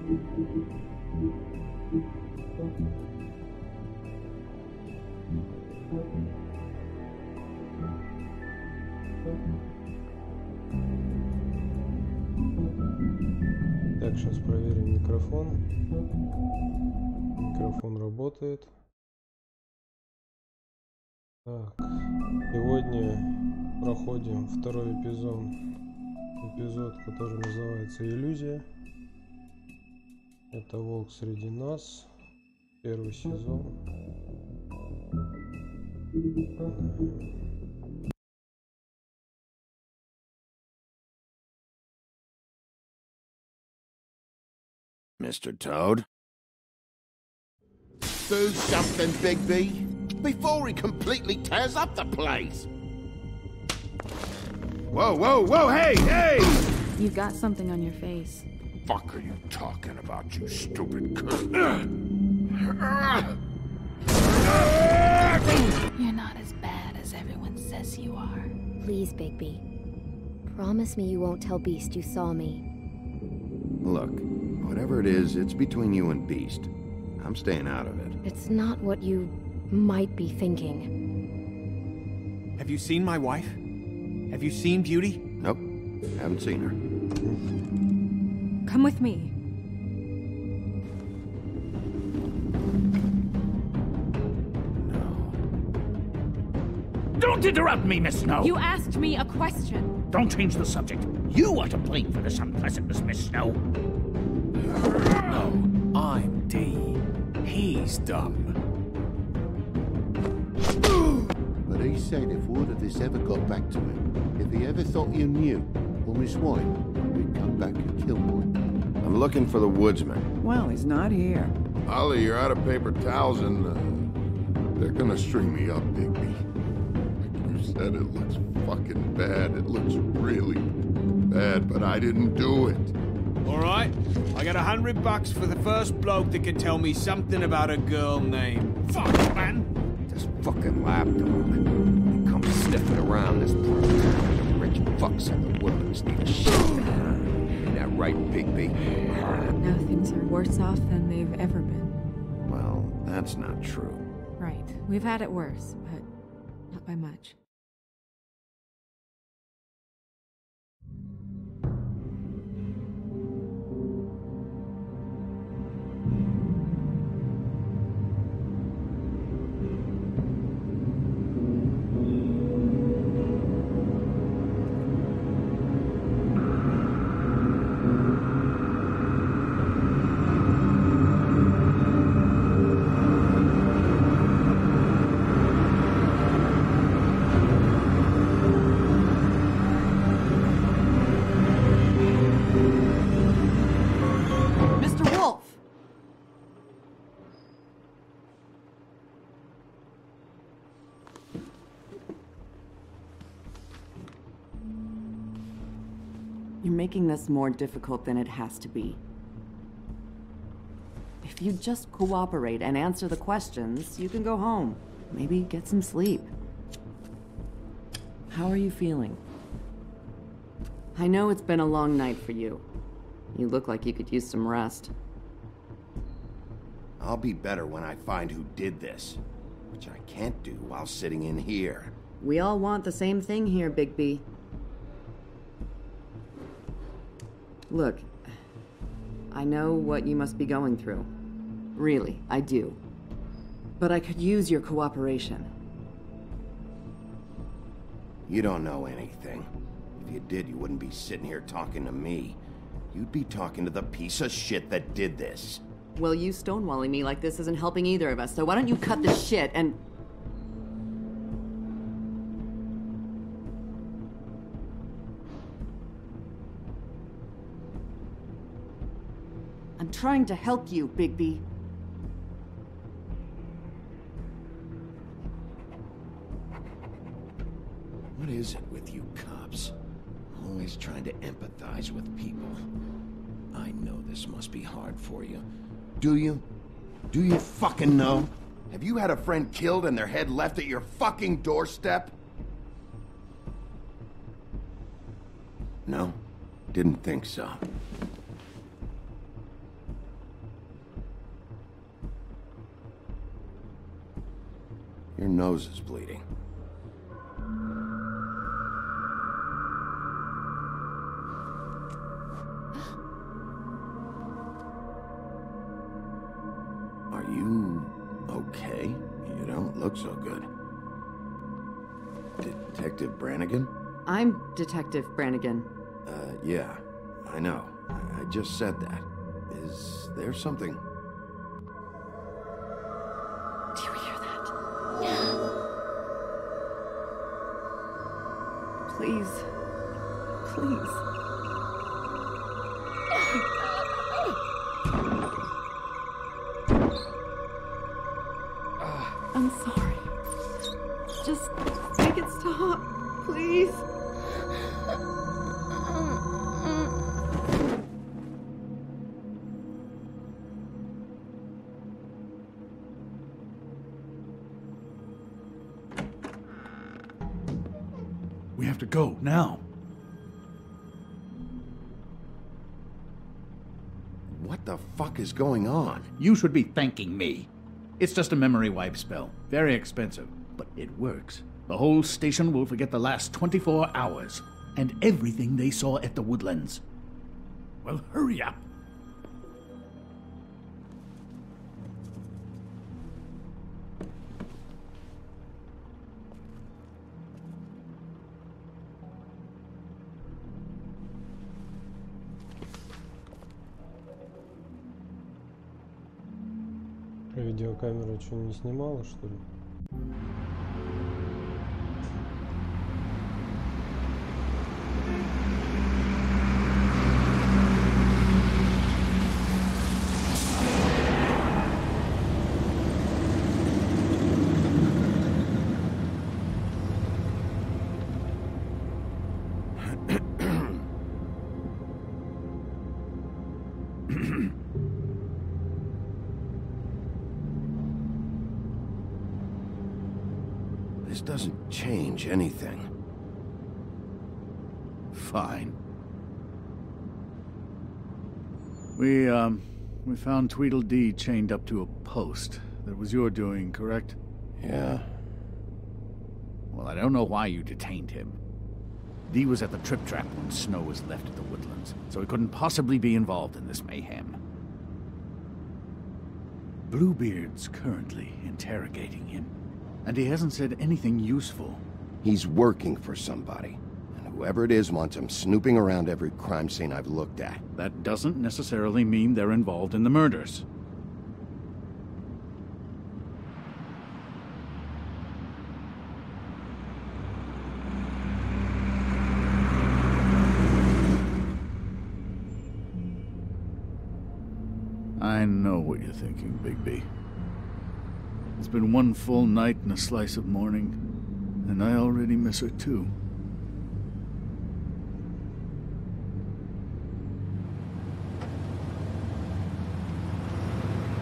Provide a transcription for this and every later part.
Так, сейчас проверим микрофон. Микрофон работает. Так, сегодня проходим второй эпизод, который называется «Иллюзия». Это «Волк среди нас», первый сезон. Mr. Toad? Do something, Bigby, before he completely tears up the place. Whoa, whoa, whoa, hey, hey! You've got something on your face. Fuck are you talking about, you stupid cunt? You're not as bad as everyone says you are. Please, Bigby. Promise me you won't tell Beast you saw me. Look, whatever it is, it's between you and Beast. I'm staying out of it. It's not what you might be thinking. Have you seen my wife? Have you seen Beauty? Nope, haven't seen her. Come with me. Don't interrupt me, Miss Snow! You asked me a question. Don't change the subject. You are to blame for this unpleasantness, Miss Snow. No, I'm D. He's dumb. But he said if word of this ever got back to him, if he ever thought you knew, or Miss White, he'd come back and kill White. I'm looking for the woodsman. Well, he's not here. Ollie, you're out of paper towels and they're gonna string me up, Bigby. Like you said, it looks fucking bad. It looks really bad, but I didn't do it. Alright, I got $100 for the first bloke that can tell me something about a girl named... Fuck, man! This fucking lapdog. He comes sniffing around this place. The rich fucks in the wilderness need a shit. Ain't that right, Bigby? Now things are worse off than they've ever been. Well, that's not true. Right. We've had it worse, but not by much. You're making this more difficult than it has to be. If you just cooperate and answer the questions, you can go home. Maybe get some sleep. How are you feeling? I know it's been a long night for you. You look like you could use some rest. I'll be better when I find who did this, which I can't do while sitting in here. We all want the same thing here, Bigby. Look, I know what you must be going through. Really, I do. But I could use your cooperation. You don't know anything. If you did, you wouldn't be sitting here talking to me. You'd be talking to the piece of shit that did this. Well, you stonewalling me like this isn't helping either of us, so why don't you cut the shit and... I'm trying to help you, Bigby. What is it with you cops? Always trying to empathize with people. I know this must be hard for you. Do you? Do you fucking know? Have you had a friend killed and their head left at your fucking doorstep? No? Didn't think so. nose is bleeding. Are you okay? You don't look so good. Detective Brannigan? I'm Detective Brannigan. Yeah, I know. I just said that. Is there something? Do you hear that? Please. Please. I'm sorry. Just make it stop, please. We have to go, now. What the fuck is going on? You should be thanking me. It's just a memory wipe spell. Very expensive, but it works. The whole station will forget the last 24 hours, and everything they saw at the Woodlands. Well, hurry up. Видеокамера что, не снимала, что ли? This doesn't change anything. Fine. We found Tweedledee chained up to a post. That was your doing, correct? Yeah. Well, I don't know why you detained him. Dee was at the Trip Trap when Snow was left at the Woodlands, so he couldn't possibly be involved in this mayhem. Bluebeard's currently interrogating him, and he hasn't said anything useful. He's working for somebody, and whoever it is wants him snooping around every crime scene I've looked at. That doesn't necessarily mean they're involved in the murders. I know what you're thinking, Bigby. It's been one full night and a slice of morning, and I already miss her too.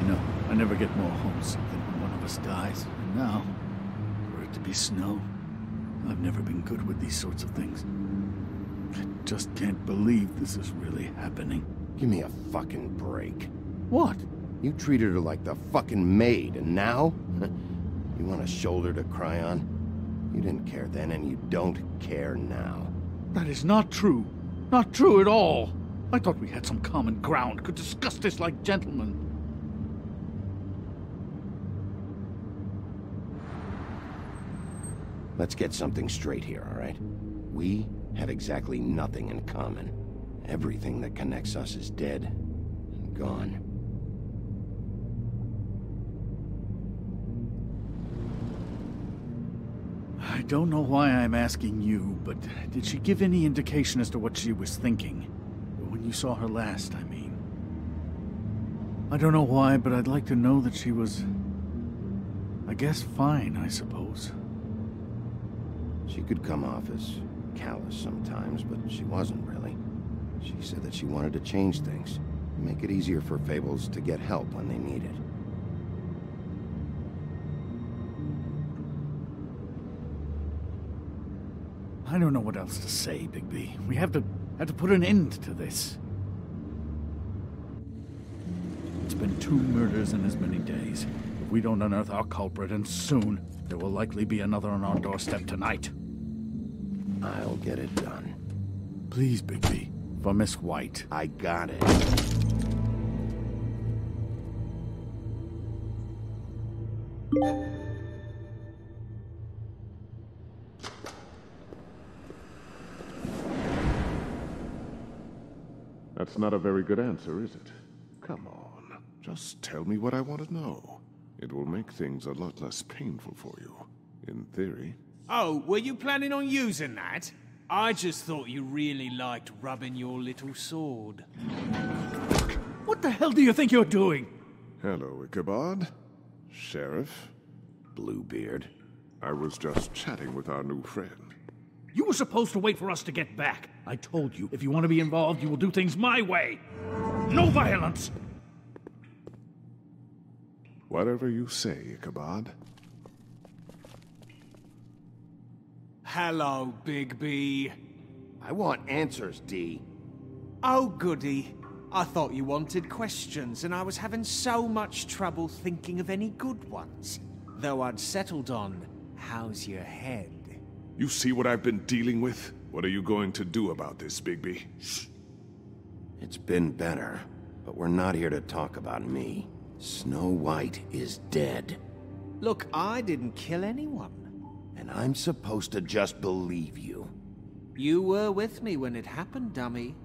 You know, I never get more homesick than when one of us dies, and now, for it to be Snow, I've never been good with these sorts of things. I just can't believe this is really happening. Give me a fucking break. What? You treated her like the fucking maid, and now? You want a shoulder to cry on? You didn't care then, and you don't care now. That is not true. Not true at all. I thought we had some common ground, could discuss this like gentlemen. Let's get something straight here, all right? We have exactly nothing in common. Everything that connects us is dead and gone. I don't know why I'm asking you, but did she give any indication as to what she was thinking? When you saw her last, I mean. I don't know why, but I'd like to know that she was, I guess, fine, I suppose. She could come off as callous sometimes, but she wasn't really. She said that she wanted to change things, make it easier for Fables to get help when they need it. I don't know what else to say, Bigby. We have to put an end to this. It's been 2 murders in as many days. If we don't unearth our culprit, and soon, there will likely be another on our doorstep tonight. I'll get it done. Please, Bigby, for Miss White. I got it. That's not a very good answer, is it? Come on, just tell me what I want to know. It will make things a lot less painful for you, in theory. Oh, were you planning on using that? I just thought you really liked rubbing your little sword. What the hell do you think you're doing? Hello, Ichabod. Sheriff. Bluebeard. I was just chatting with our new friend. You were supposed to wait for us to get back. I told you, if you want to be involved, you will do things my way. No violence! Whatever you say, Ichabod. Hello, Bigby. I want answers, D. Oh, goody. I thought you wanted questions, and I was having so much trouble thinking of any good ones. Though I'd settled on, how's your head? You see what I've been dealing with? What are you going to do about this, Bigby? Shh. It's been better, but we're not here to talk about me. Snow White is dead. Look, I didn't kill anyone. And I'm supposed to just believe you. You were with me when it happened, dummy.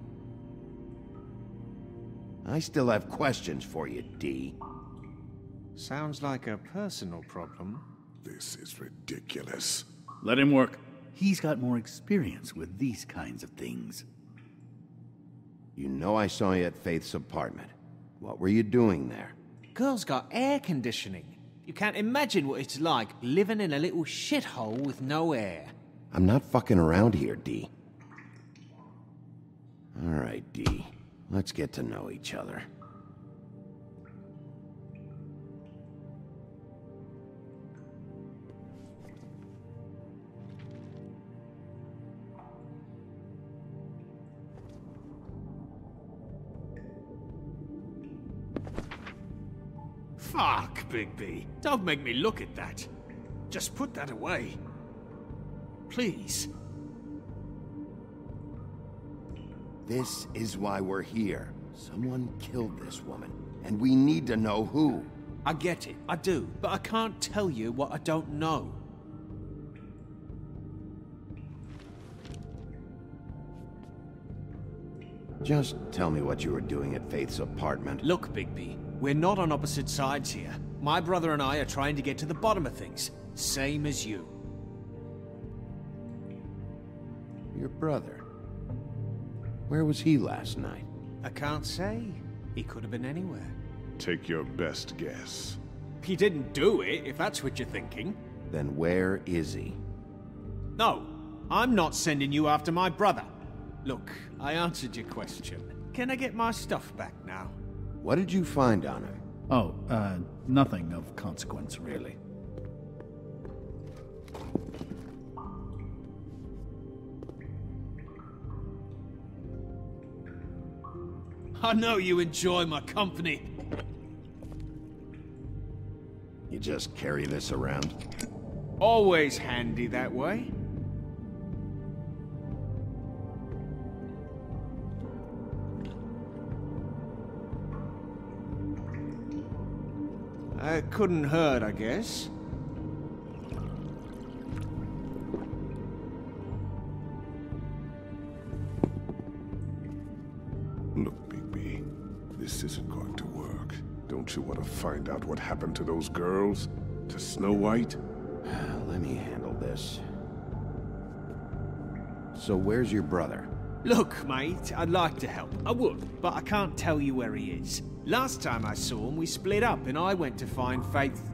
I still have questions for you, D. Sounds like a personal problem. This is ridiculous. Let him work. He's got more experience with these kinds of things. You know I saw you at Faith's apartment. What were you doing there? Girl's got air conditioning. You can't imagine what it's like living in a little shithole with no air. I'm not fucking around here, D. All right, D. Let's get to know each other. Fuck, Bigby. Don't make me look at that. Just put that away. Please. This is why we're here. Someone killed this woman, and we need to know who. I get it, I do, but I can't tell you what I don't know. Just tell me what you were doing at Faith's apartment. Look, Bigby, we're not on opposite sides here. My brother and I are trying to get to the bottom of things. Same as you. Your brother? Where was he last night? I can't say. He could have been anywhere. Take your best guess. He didn't do it, if that's what you're thinking. Then where is he? No, I'm not sending you after my brother. Look, I answered your question. Can I get my stuff back now? What did you find on him? Oh, nothing of consequence, really. I know you enjoy my company. You just carry this around? Always handy that way. It couldn't hurt, I guess. Look, Bigby, this isn't going to work. Don't you want to find out what happened to those girls? To Snow White? Let me handle this. So where's your brother? Look, mate, I'd like to help. I would, but I can't tell you where he is. Last time I saw him, we split up and I went to find Faith.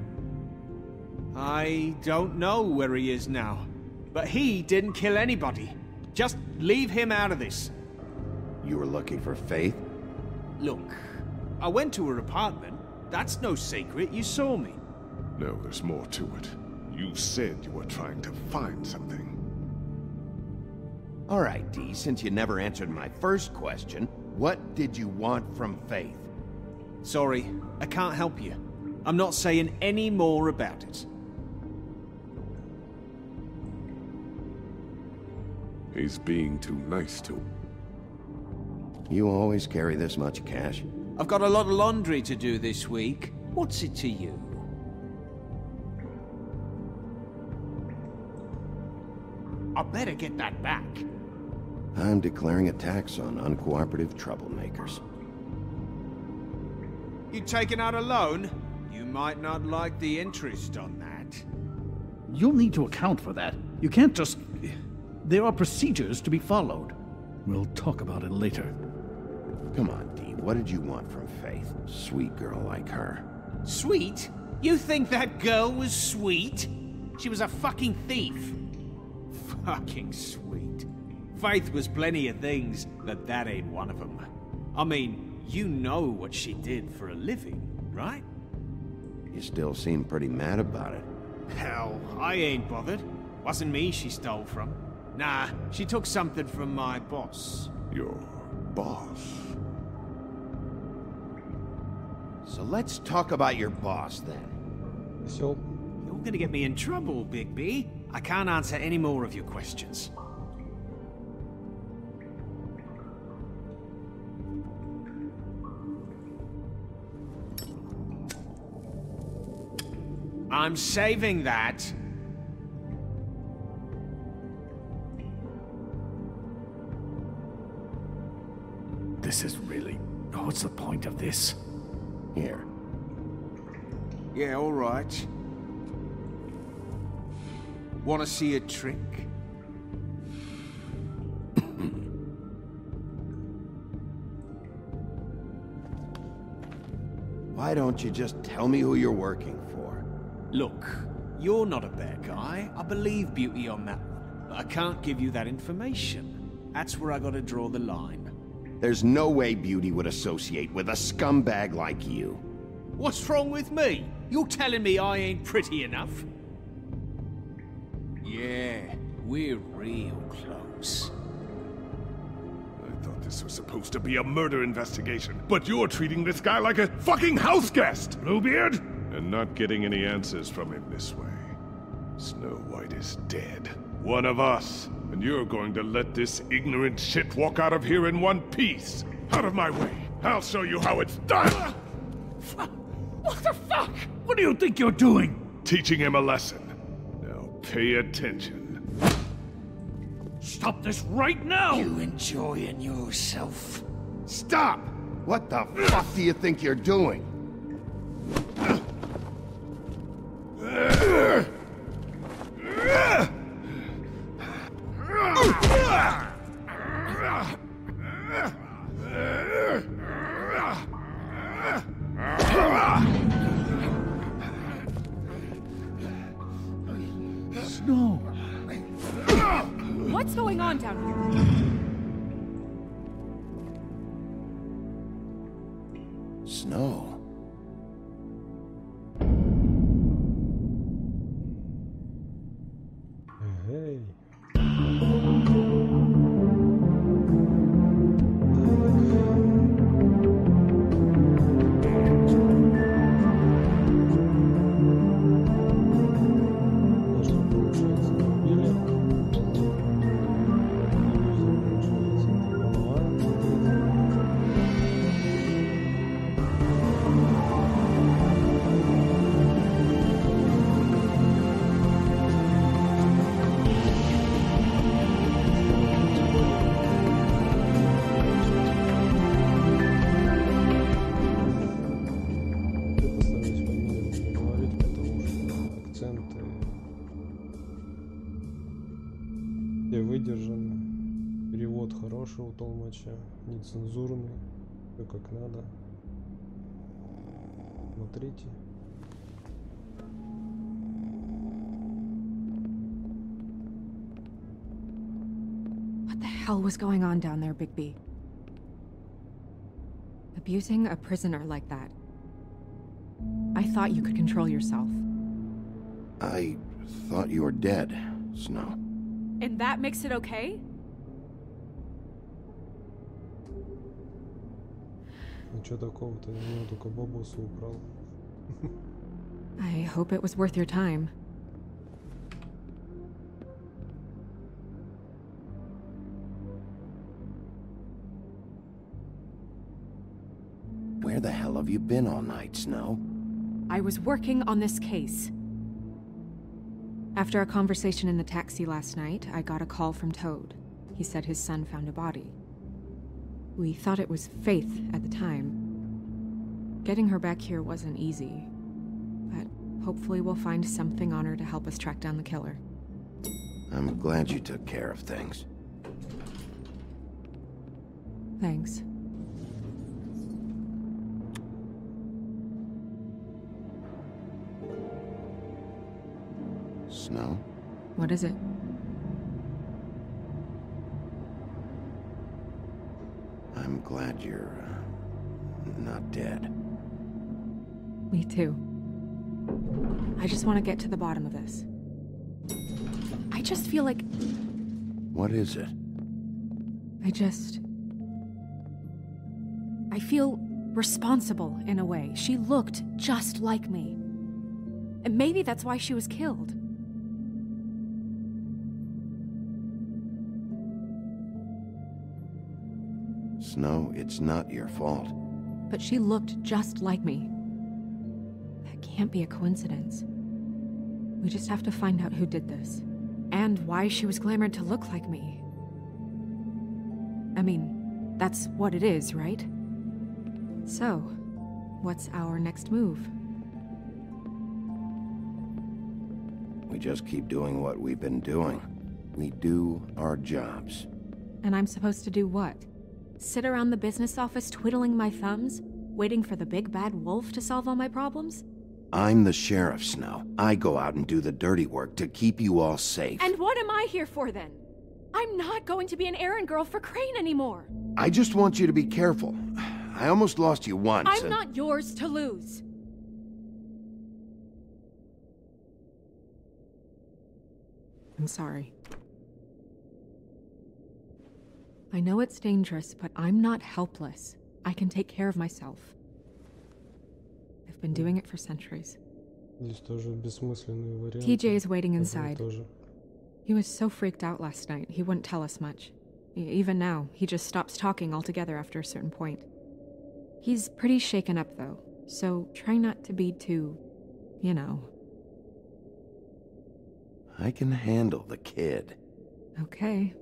I don't know where he is now, but he didn't kill anybody. Just leave him out of this. You were looking for Faith? Look, I went to her apartment. That's no secret, you saw me. No, there's more to it. You said you were trying to find something. All right, D, since you never answered my first question, what did you want from Faith? Sorry, I can't help you. I'm not saying any more about it. He's being too nice to him. You always carry this much cash? I've got a lot of laundry to do this week. What's it to you? I better get that back. I'm declaring a tax on uncooperative troublemakers. You taking out a loan? You might not like the interest on that. You'll need to account for that. You can't just... There are procedures to be followed. We'll talk about it later. Come on, Dee, what did you want from Faith? Sweet girl like her. Sweet? You think that girl was sweet? She was a fucking thief. Fucking sweet. Faith was plenty of things, but that ain't one of them. I mean, you know what she did for a living, right? You still seem pretty mad about it. Hell, I ain't bothered. Wasn't me she stole from. Nah, she took something from my boss. Your boss? So let's talk about your boss then. Осел. You're gonna get me in trouble, Big B. I can't answer any more of your questions. I'm saving that. This is really... What's the point of this? Here. Yeah, all right. Want to see a trick? Why don't you just tell me who you're working for? Look, you're not a bad guy. I believe Beauty on that one. But I can't give you that information. That's where I gotta draw the line. There's no way Beauty would associate with a scumbag like you. What's wrong with me? You're telling me I ain't pretty enough? Yeah, we're real close. I thought this was supposed to be a murder investigation, but you're treating this guy like a fucking house guest, Bluebeard! And not getting any answers from him this way. Snow White is dead. One of us. And you're going to let this ignorant shit walk out of here in one piece. Out of my way. I'll show you how it's done! What the fuck? What do you think you're doing? Teaching him a lesson. Now pay attention. Stop this right now! You enjoying yourself? Stop! What the fuck do you think you're doing? Snow! What's going on down here? Snow. Эй. Выдержанно. Перевод хороший у толмача, нецензурный, все как надо. Смотрите. What the hell was going on down there, Big B? Abusing a prisoner like that. I thought you could control yourself. I thought you were dead, Snow. And that makes it okay? Ну что такого-то, я только бабусу украл. I hope it was worth your time. Where the hell have you been all night, Snow? I was working on this case. After a conversation in the taxi last night, I got a call from Toad. He said his son found a body. We thought it was Faith at the time. Getting her back here wasn't easy, but hopefully we'll find something on her to help us track down the killer. I'm glad you took care of things. Thanks. Snow? What is it? I'm glad you're, not dead. Me too. I just want to get to the bottom of this. I just feel like... What is it? I feel responsible in a way. She looked just like me. And maybe that's why she was killed. Snow, it's not your fault. But she looked just like me. That can't be a coincidence. We just have to find out who did this. And why she was glamored to look like me. I mean, that's what it is, right? So, what's our next move? We just keep doing what we've been doing. We do our jobs. And I'm supposed to do what? Sit around the business office twiddling my thumbs, waiting for the big bad wolf to solve all my problems? I'm the sheriff, Snow. I go out and do the dirty work to keep you all safe. And what am I here for then? I'm not going to be an errand girl for Crane anymore. I just want you to be careful. I almost lost you once. I'm not yours to lose. I'm sorry. I know it's dangerous, but I'm not helpless. I can take care of myself. I've been doing it for centuries. Здесь тоже бессмысленные варианты. TJ is waiting inside. Тоже. He was so freaked out last night, he wouldn't tell us much. Even now, he just stops talking altogether after a certain point. He's pretty shaken up, though, so try not to be too, you know. I can handle the kid. Okay.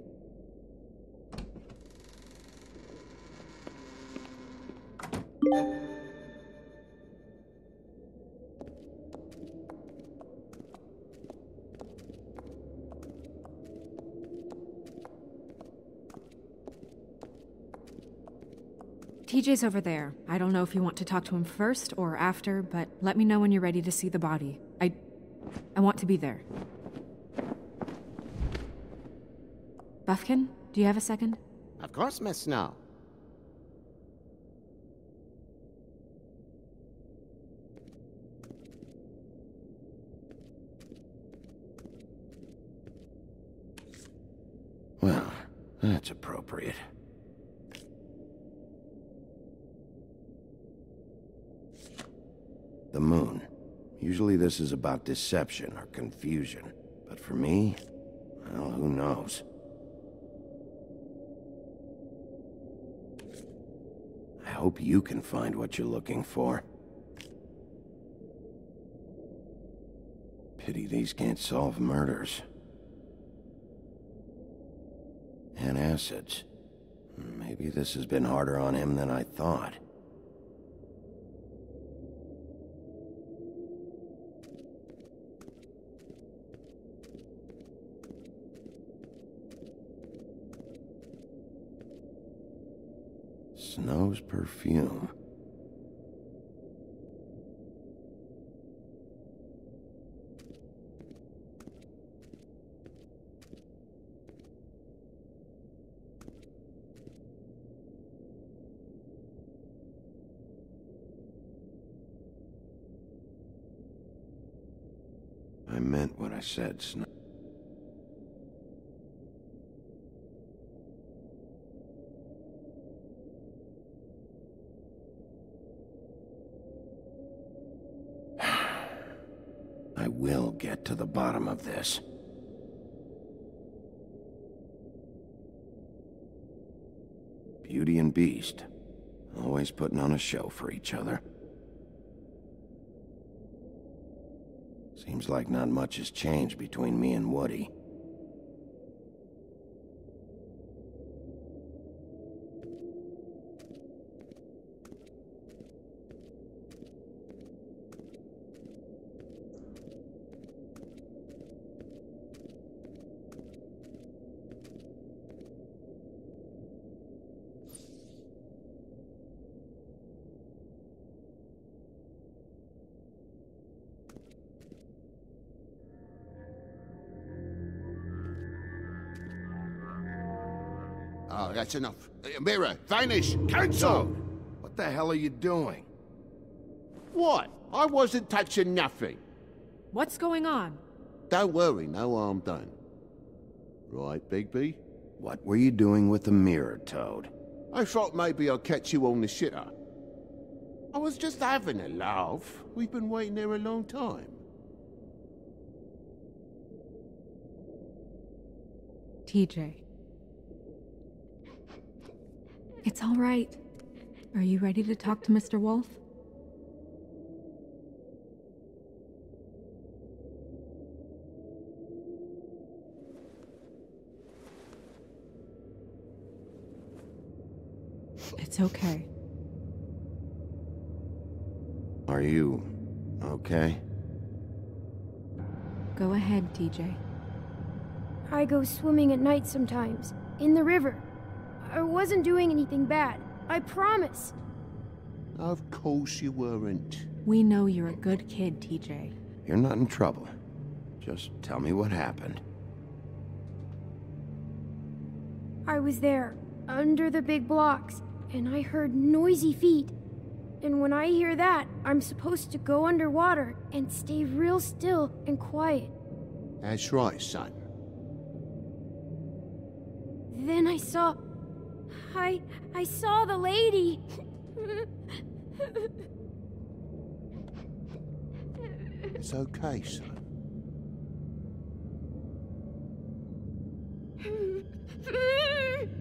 TJ's over there. I don't know if you want to talk to him first or after, but let me know when you're ready to see the body. I want to be there. Buffkin, do you have a second? Of course, Miss Snow. Well, that's appropriate. The moon. Usually this is about deception or confusion. But for me, well, who knows? I hope you can find what you're looking for. Pity these can't solve murders. And acids. Maybe this has been harder on him than I thought. Snow's perfume. I meant what I said, Snow. will get to the bottom of this. Beauty and Beast. Always putting on a show for each other. Seems like not much has changed between me and Woody. Oh, that's enough. Mirror, vanish, cancel! What the hell are you doing? What? I wasn't touching nothing. What's going on? Don't worry, no harm done. Right, Bigby? What were you doing with the mirror, Toad? I thought maybe I'd catch you on the shitter. I was just having a laugh. We've been waiting there a long time. TJ. It's all right. Are you ready to talk to Mr. Wolf? It's okay. Are you okay? Go ahead, TJ. I go swimming at night sometimes, in the river. I wasn't doing anything bad, I promise. Of course you weren't. We know you're a good kid, TJ. You're not in trouble. Just tell me what happened. I was there, under the big blocks, and I heard noisy feet. And when I hear that, I'm supposed to go underwater and stay real still and quiet. That's right, son. Then I saw the lady. It's okay, son.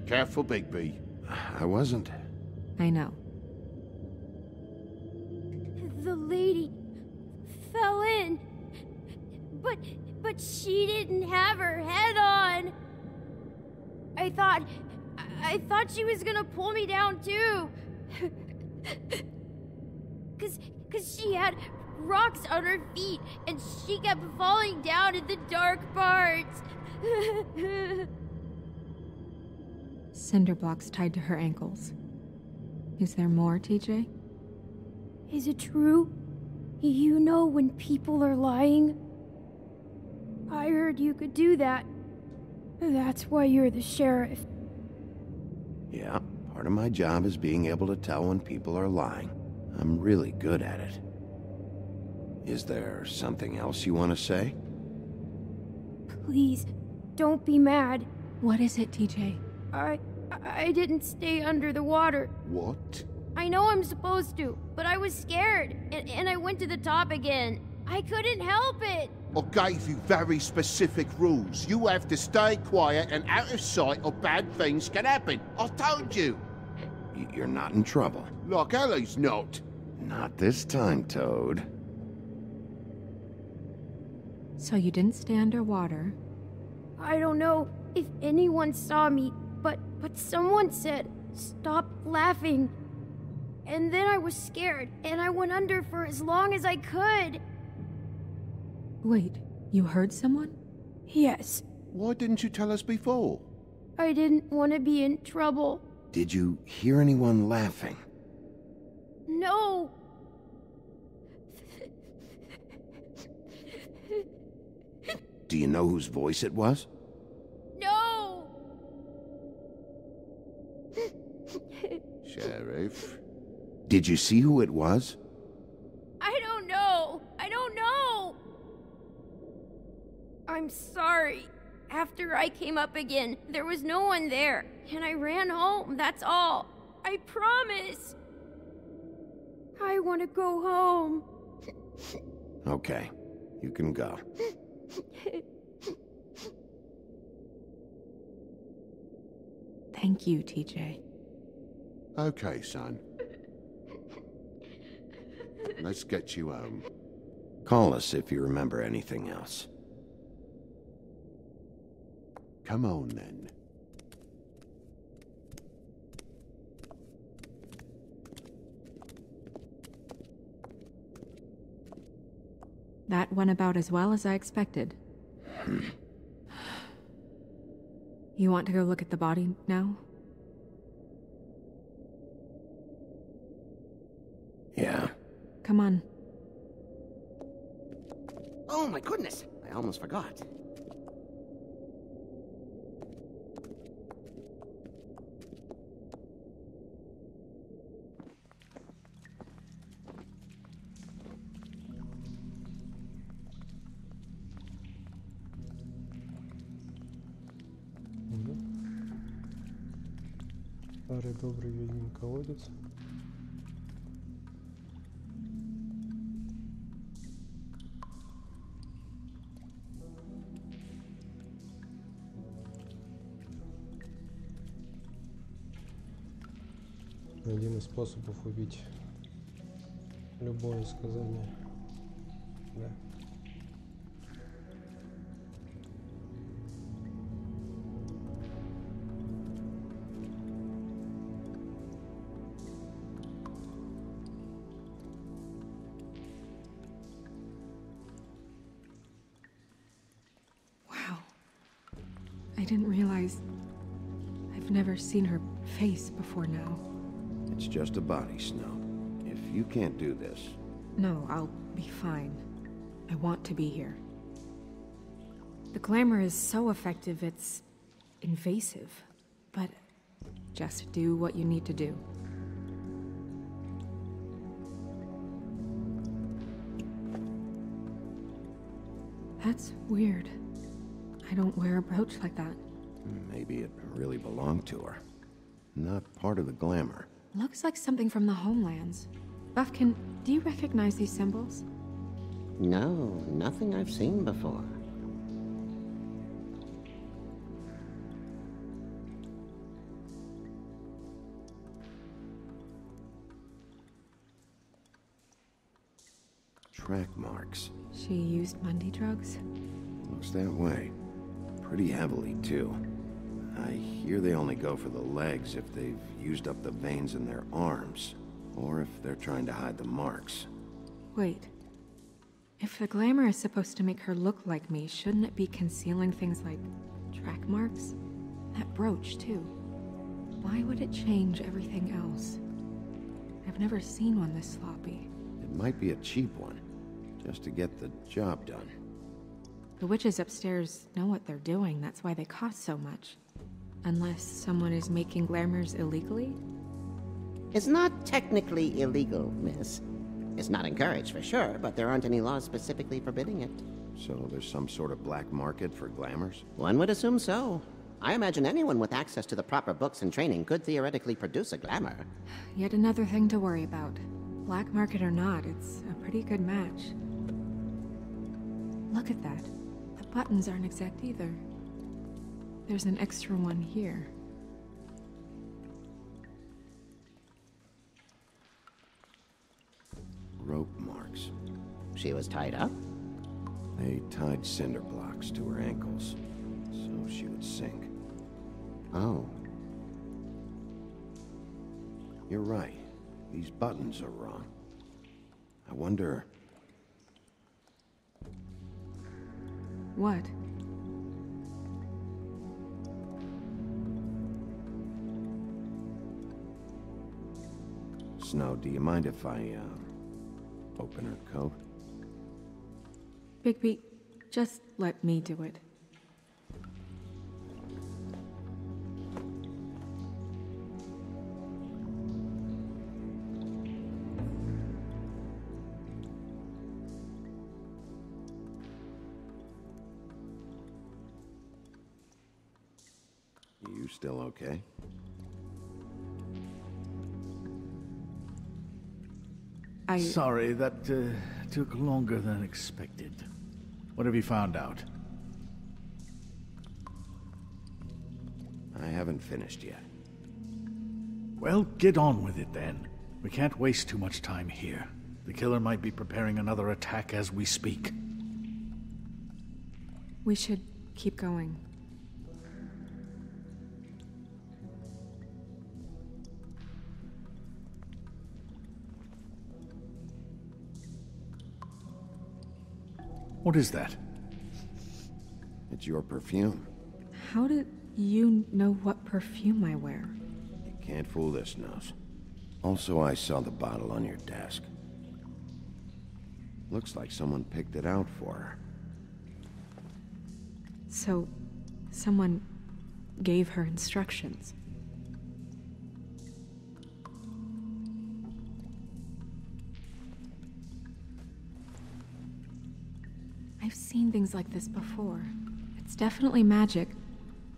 Careful, Bigby. I wasn't. I know. The lady fell in. But she didn't have her head on. I thought she was gonna pull me down too. Cause she had rocks on her feet and she kept falling down in the dark parts. Cinder blocks tied to her ankles. Is there more, TJ? Is it true? You know when people are lying? I heard you could do that. That's why you're the sheriff. Yeah, part of my job is being able to tell when people are lying. I'm really good at it. Is there something else you want to say? Please, don't be mad. What is it, TJ? I didn't stay under the water. What? I know I'm supposed to, but I was scared, and I went to the top again. I couldn't help it. I gave you very specific rules. You have to stay quiet and out of sight or bad things can happen. I told you. You're not in trouble. Like Ellie's not. Not this time, Toad. So you didn't stay underwater? I don't know if anyone saw me, but someone said, "Stop laughing." And then I was scared, and I went under for as long as I could. Wait, you heard someone? Yes. Why didn't you tell us before? I didn't want to be in trouble. Did you hear anyone laughing? No. Do you know whose voice it was? No. Sheriff? Did you see who it was? I don't know. I don't know. I'm sorry. After I came up again, there was no one there, and I ran home, that's all. I promise. I want to go home. Okay. You can go. Thank you, TJ. Okay, son. Let's get you home. Call us if you remember anything else. Come on, then. That went about as well as I expected. You want to go look at the body now? Yeah. Come on. Oh my goodness, I almost forgot. Старый добрый ведьмин колодец. Один из способов убить любое сказание. Да. Wow. I didn't realize I've never seen her face before now. It's just a body, Snow. If you can't do this... No, I'll be fine. I want to be here. The glamour is so effective, it's invasive. But just do what you need to do. That's weird. I don't wear a brooch like that. Maybe it really belonged to her. Not part of the glamour. Looks like something from the homelands. Buffkin, do you recognize these symbols? No, nothing I've seen before. Track marks. She used Mundy drugs? Looks that way. Pretty heavily, too. I hear they only go for the legs if they've used up the veins in their arms, or if they're trying to hide the marks. Wait. If the glamour is supposed to make her look like me, shouldn't it be concealing things like track marks? That brooch, too. Why would it change everything else? I've never seen one this sloppy. It might be a cheap one, just to get the job done. The witches upstairs know what they're doing, that's why they cost so much. Unless someone is making glamours illegally? It's not technically illegal, miss. It's not encouraged for sure, but there aren't any laws specifically forbidding it. So there's some sort of black market for glamours? One would assume so. I imagine anyone with access to the proper books and training could theoretically produce a glamour. Yet another thing to worry about. Black market or not, it's a pretty good match. Look at that. The buttons aren't exact either. There's an extra one here. Rope marks. She was tied up? They tied cinder blocks to her ankles, so she would sink. Oh. You're right. These buttons are wrong. I wonder... What? Snow, do you mind if I, open her coat? Bigby, just let me do it. You still okay? Sorry, that took longer than expected. What have you found out? I haven't finished yet. Well, get on with it then. We can't waste too much time here. The killer might be preparing another attack as we speak. We should keep going. What is that? It's your perfume. How did you know what perfume I wear? You can't fool this nose. Also, I saw the bottle on your desk. Looks like someone picked it out for her. So, someone gave her instructions. I've seen things like this before. It's definitely magic,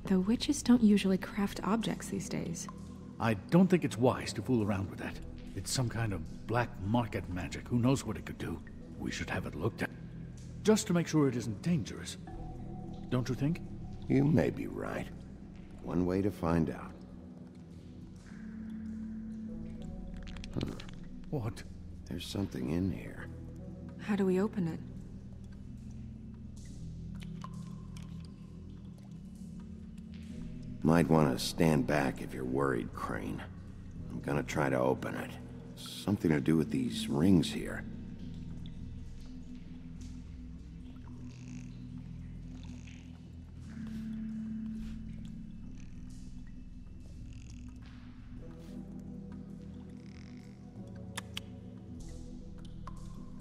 though witches don't usually craft objects these days. I don't think it's wise to fool around with that. It's some kind of black market magic. Who knows what it could do? We should have it looked at. Just to make sure it isn't dangerous. Don't you think? You may be right. One way to find out. What? There's something in here. How do we open it? Might want to stand back if you're worried, Crane. I'm gonna try to open it. Something to do with these rings here.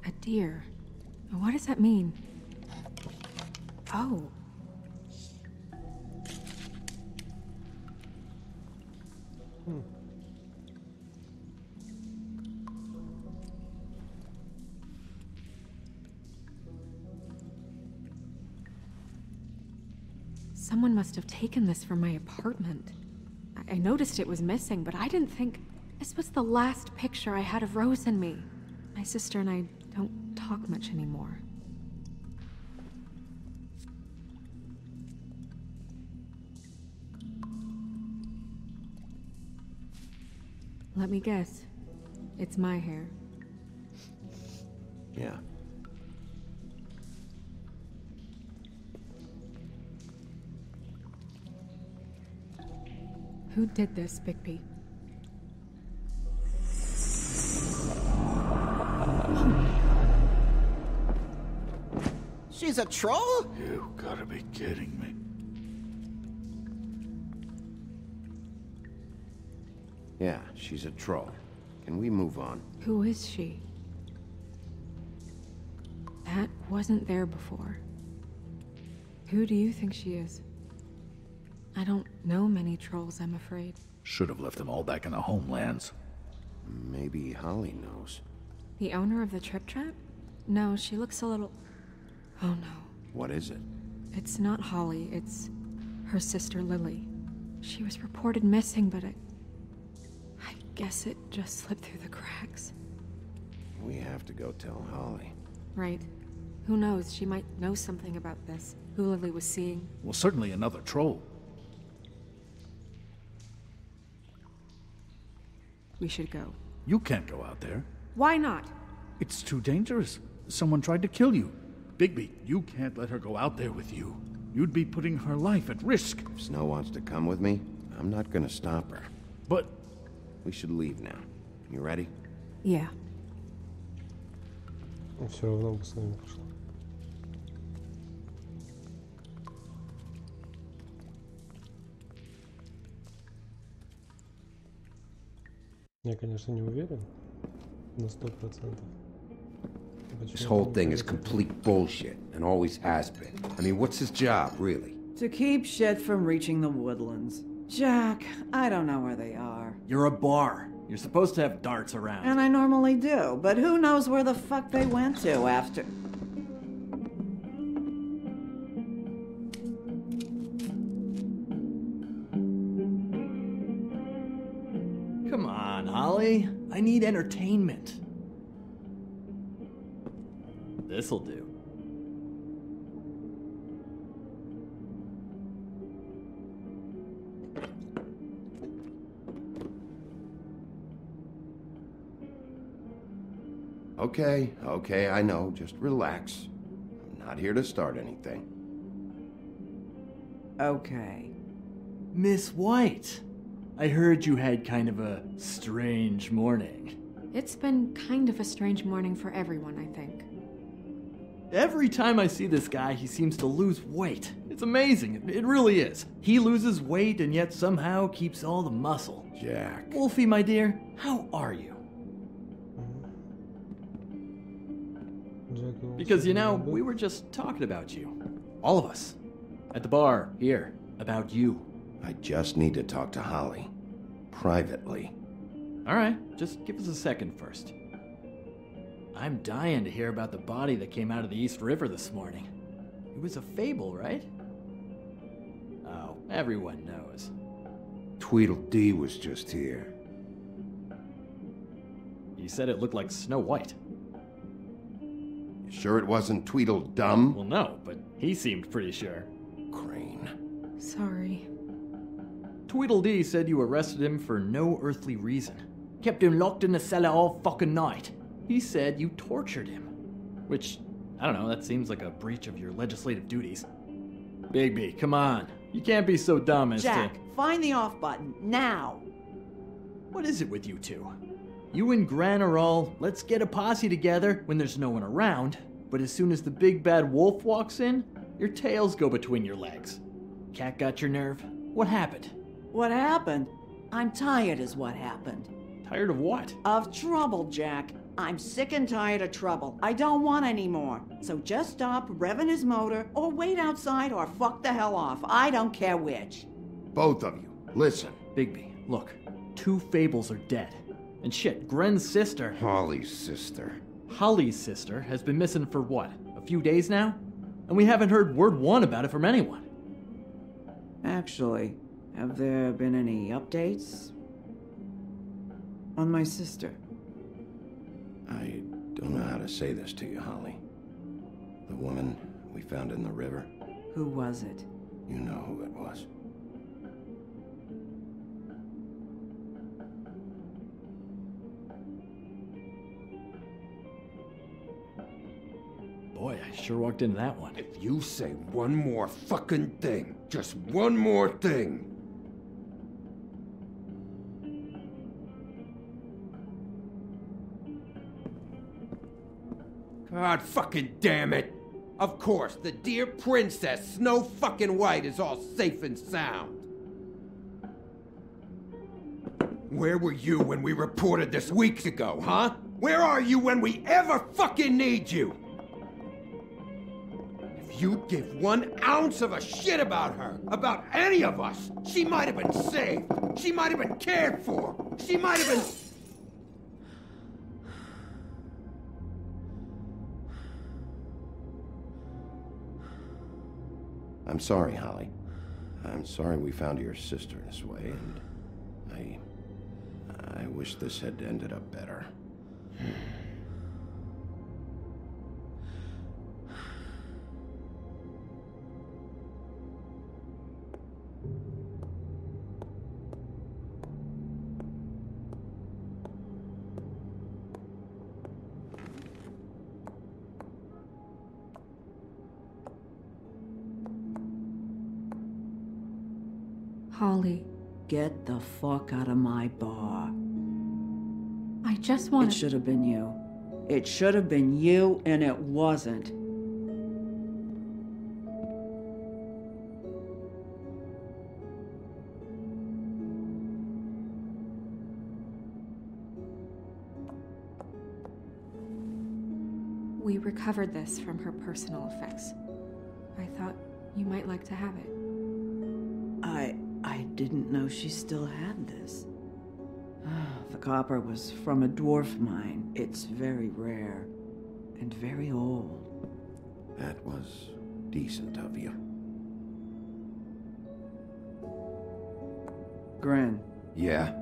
A deer. What does that mean? Oh. Someone must have taken this from my apartment. I noticed it was missing, but I didn't think this was the last picture I had of Rose and me. My sister and I don't talk much anymore. Let me guess. It's my hair. Yeah. Who did this, Bigby? She's a troll? You gotta be kidding me. Yeah, she's a troll. Can we move on? Who is she? That wasn't there before. Who do you think she is? I don't know many trolls, I'm afraid. Should have left them all back in the homelands. Maybe Holly knows. The owner of the Trip Trap? No, she looks a little... Oh no. What is it? It's not Holly, it's her sister Lily. She was reported missing, but I guess it just slipped through the cracks. We have to go tell Holly. Right. Who knows, she might know something about this. Who Lily was seeing. Well, certainly another troll. We should go. You can't go out there. Why not? It's too dangerous. Someone tried to kill you. Bigby, you can't let her go out there with you. You'd be putting her life at risk. If Snow wants to come with me, I'm not gonna stop her. But... We should leave now. You ready? Yeah. Все равно бы с нами пошла. Я, конечно, не уверен на 100%. This whole thing is complete bullshit, and always has been. I mean, what's his job, really? To keep shit from reaching the woodlands. Jack, I don't know where they are. You're a bar. You're supposed to have darts around. And I normally do, but who knows where the fuck they went to after... Come on, Holly. I need entertainment. This'll do. Okay, I know. Just relax. I'm not here to start anything. Okay. Miss White, I heard you had kind of a strange morning. It's been kind of a strange morning for everyone, I think. Every time I see this guy, he seems to lose weight. It's amazing. It really is. He loses weight and yet somehow keeps all the muscle. Jack. Wolfie, my dear, how are you? Because, you know, we were just talking about you. All of us. At the bar, here. About you. I just need to talk to Holly. Privately. Alright, just give us a second first. I'm dying to hear about the body that came out of the East River this morning. It was a fable, right? Oh, everyone knows. Tweedledee was just here. He said it looked like Snow White. You sure it wasn't Tweedledum? Well, no, but he seemed pretty sure. Crane. Sorry. Tweedledee said you arrested him for no earthly reason. Kept him locked in the cellar all fucking night. He said you tortured him. Which, I don't know, that seems like a breach of your legislative duties. Bigby, come on. You can't be so dumb as Jack, to... find the off button, now! What is it with you two? You and Gran are all, let's get a posse together when there's no one around, but as soon as the big bad wolf walks in, your tails go between your legs. Cat got your nerve? What happened? What happened? I'm tired is what happened. Tired of what? Of trouble, Jack. I'm sick and tired of trouble. I don't want any more. So just stop revving his motor, or wait outside, or fuck the hell off. I don't care which. Both of you, listen. Bigby, look. 2 fables are dead. And shit, Gren's sister... Holly's sister. Holly's sister has been missing for what? A few days now? And we haven't heard word one about it from anyone. Actually, have there been any updates? On my sister? I don't know how to say this to you, Holly. The woman we found in the river. Who was it? You know who it was. Boy, I sure walked into that one. If you say one more fucking thing, just one more thing. God fucking damn it! Of course, the dear princess, Snow fucking White, is all safe and sound. Where were you when we reported this weeks ago, huh? Where are you when we ever fucking need you? If you'd give 1 ounce of a shit about her, about any of us, she might have been saved. She might have been cared for. She might have been... I'm sorry, Holly. I'm sorry we found your sister this way, and I wish this had ended up better. Holly. Get the fuck out of my bar. I just want It should have been you. It should have been you, and it wasn't. We recovered this from her personal effects. I thought you might like to have it. I didn't know she still had this. The copper was from a dwarf mine. It's very rare and very old. That was decent of you. Gren. Yeah?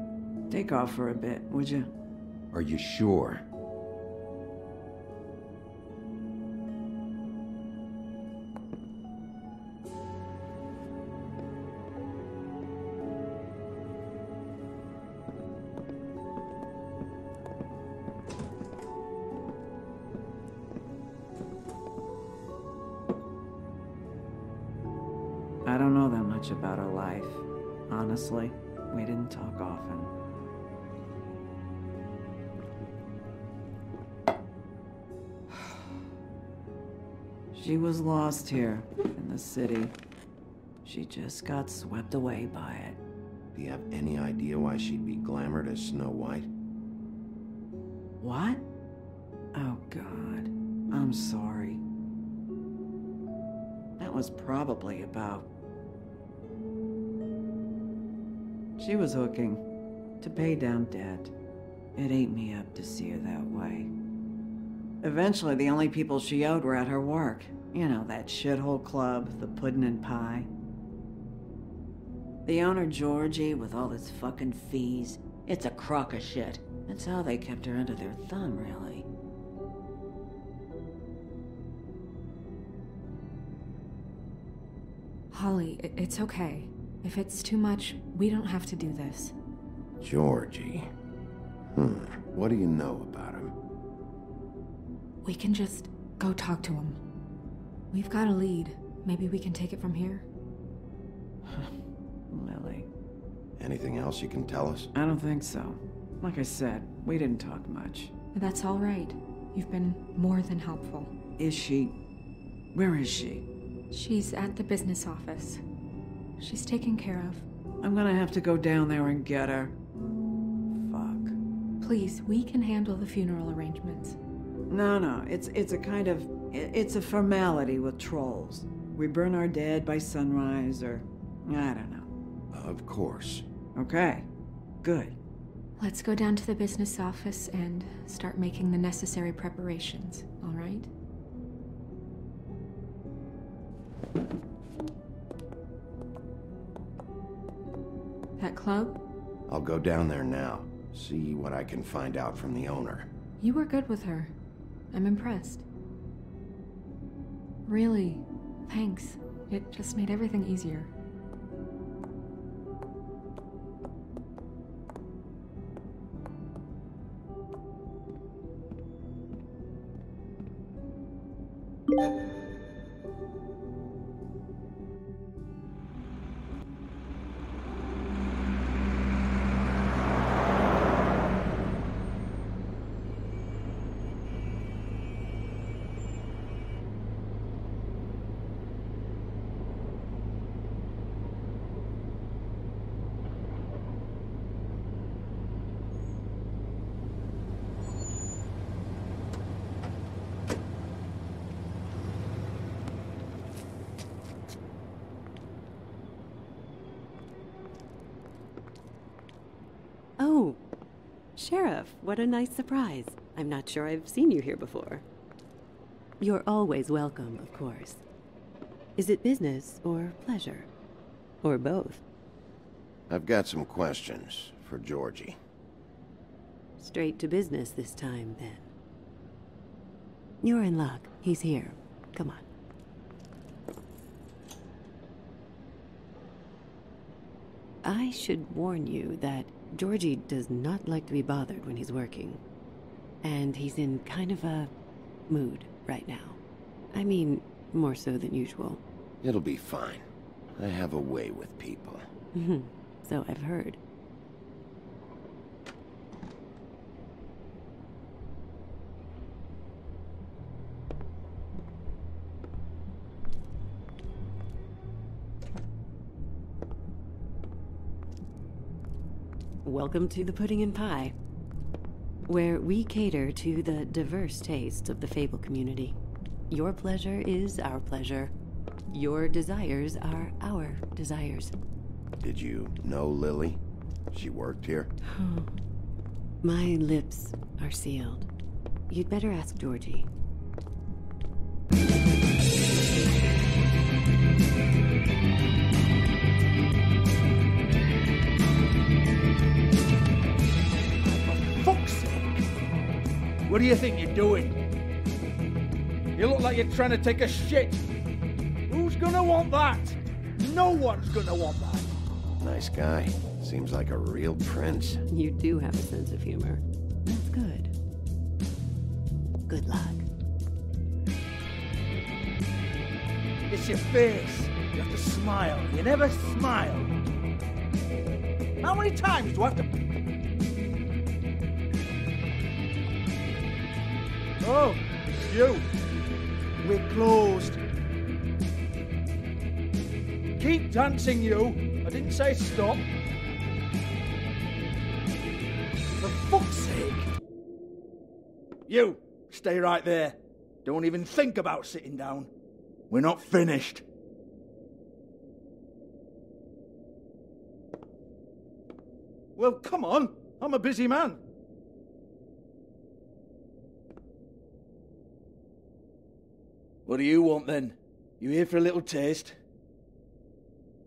Take off for a bit, would you? Are you sure? much about her life. Honestly, we didn't talk often. She was lost here, in the city. She just got swept away by it. Do you have any idea why she'd be glamored as Snow White? What? Oh, God. I'm sorry. That was probably about... She was hooking to pay down debt. It ate me up to see her that way. Eventually, the only people she owed were at her work. You know, that shithole club, the Puddin' and Pie. The owner, Georgie, with all his fucking fees, it's a crock of shit. That's how they kept her under their thumb, really. Holly, it's okay. If it's too much, we don't have to do this. Georgie. What do you know about him? We can just go talk to him. We've got a lead. Maybe we can take it from here? Lily. Anything else you can tell us? I don't think so. Like I said, we didn't talk much. That's all right. You've been more than helpful. Is she... Where is she? She's at the business office. She's taken care of. I'm gonna have to go down there and get her. Fuck. Please, we can handle the funeral arrangements. No, it's a kind of... It's a formality with trolls. We burn our dead by sunrise, or... I don't know. Of course. Okay. Good. Let's go down to the business office and start making the necessary preparations, all right? That club? I'll go down there now. See what I can find out from the owner. You were good with her. I'm impressed. Really, thanks. It just made everything easier. Oh, Sheriff, what a nice surprise. I'm not sure I've seen you here before. You're always welcome, of course. Is it business or pleasure? Or both? I've got some questions for Georgie. Straight to business this time, then. You're in luck. He's here. Come on. I should warn you that Georgie does not like to be bothered when he's working. And he's in kind of a mood right now. I mean, more so than usual. It'll be fine. I have a way with people. So I've heard. Welcome to the Pudding and Pie, where we cater to the diverse tastes of the Fable community. Your pleasure is our pleasure. Your desires are our desires. Did you know Lily? She worked here? My lips are sealed. You'd better ask Georgie. Fuck's sake! What do you think you're doing? You look like you're trying to take a shit. Who's gonna want that? No one's gonna want that. Nice guy. Seems like a real prince. You do have a sense of humor. That's good. Good luck. It's your face. You have to smile. You never smile. How many times do I have to... Oh, it's you. We're closed. Keep dancing, you. I didn't say stop. For fuck's sake. You, stay right there. Don't even think about sitting down. We're not finished. Well, come on. I'm a busy man. What do you want then? You here for a little taste?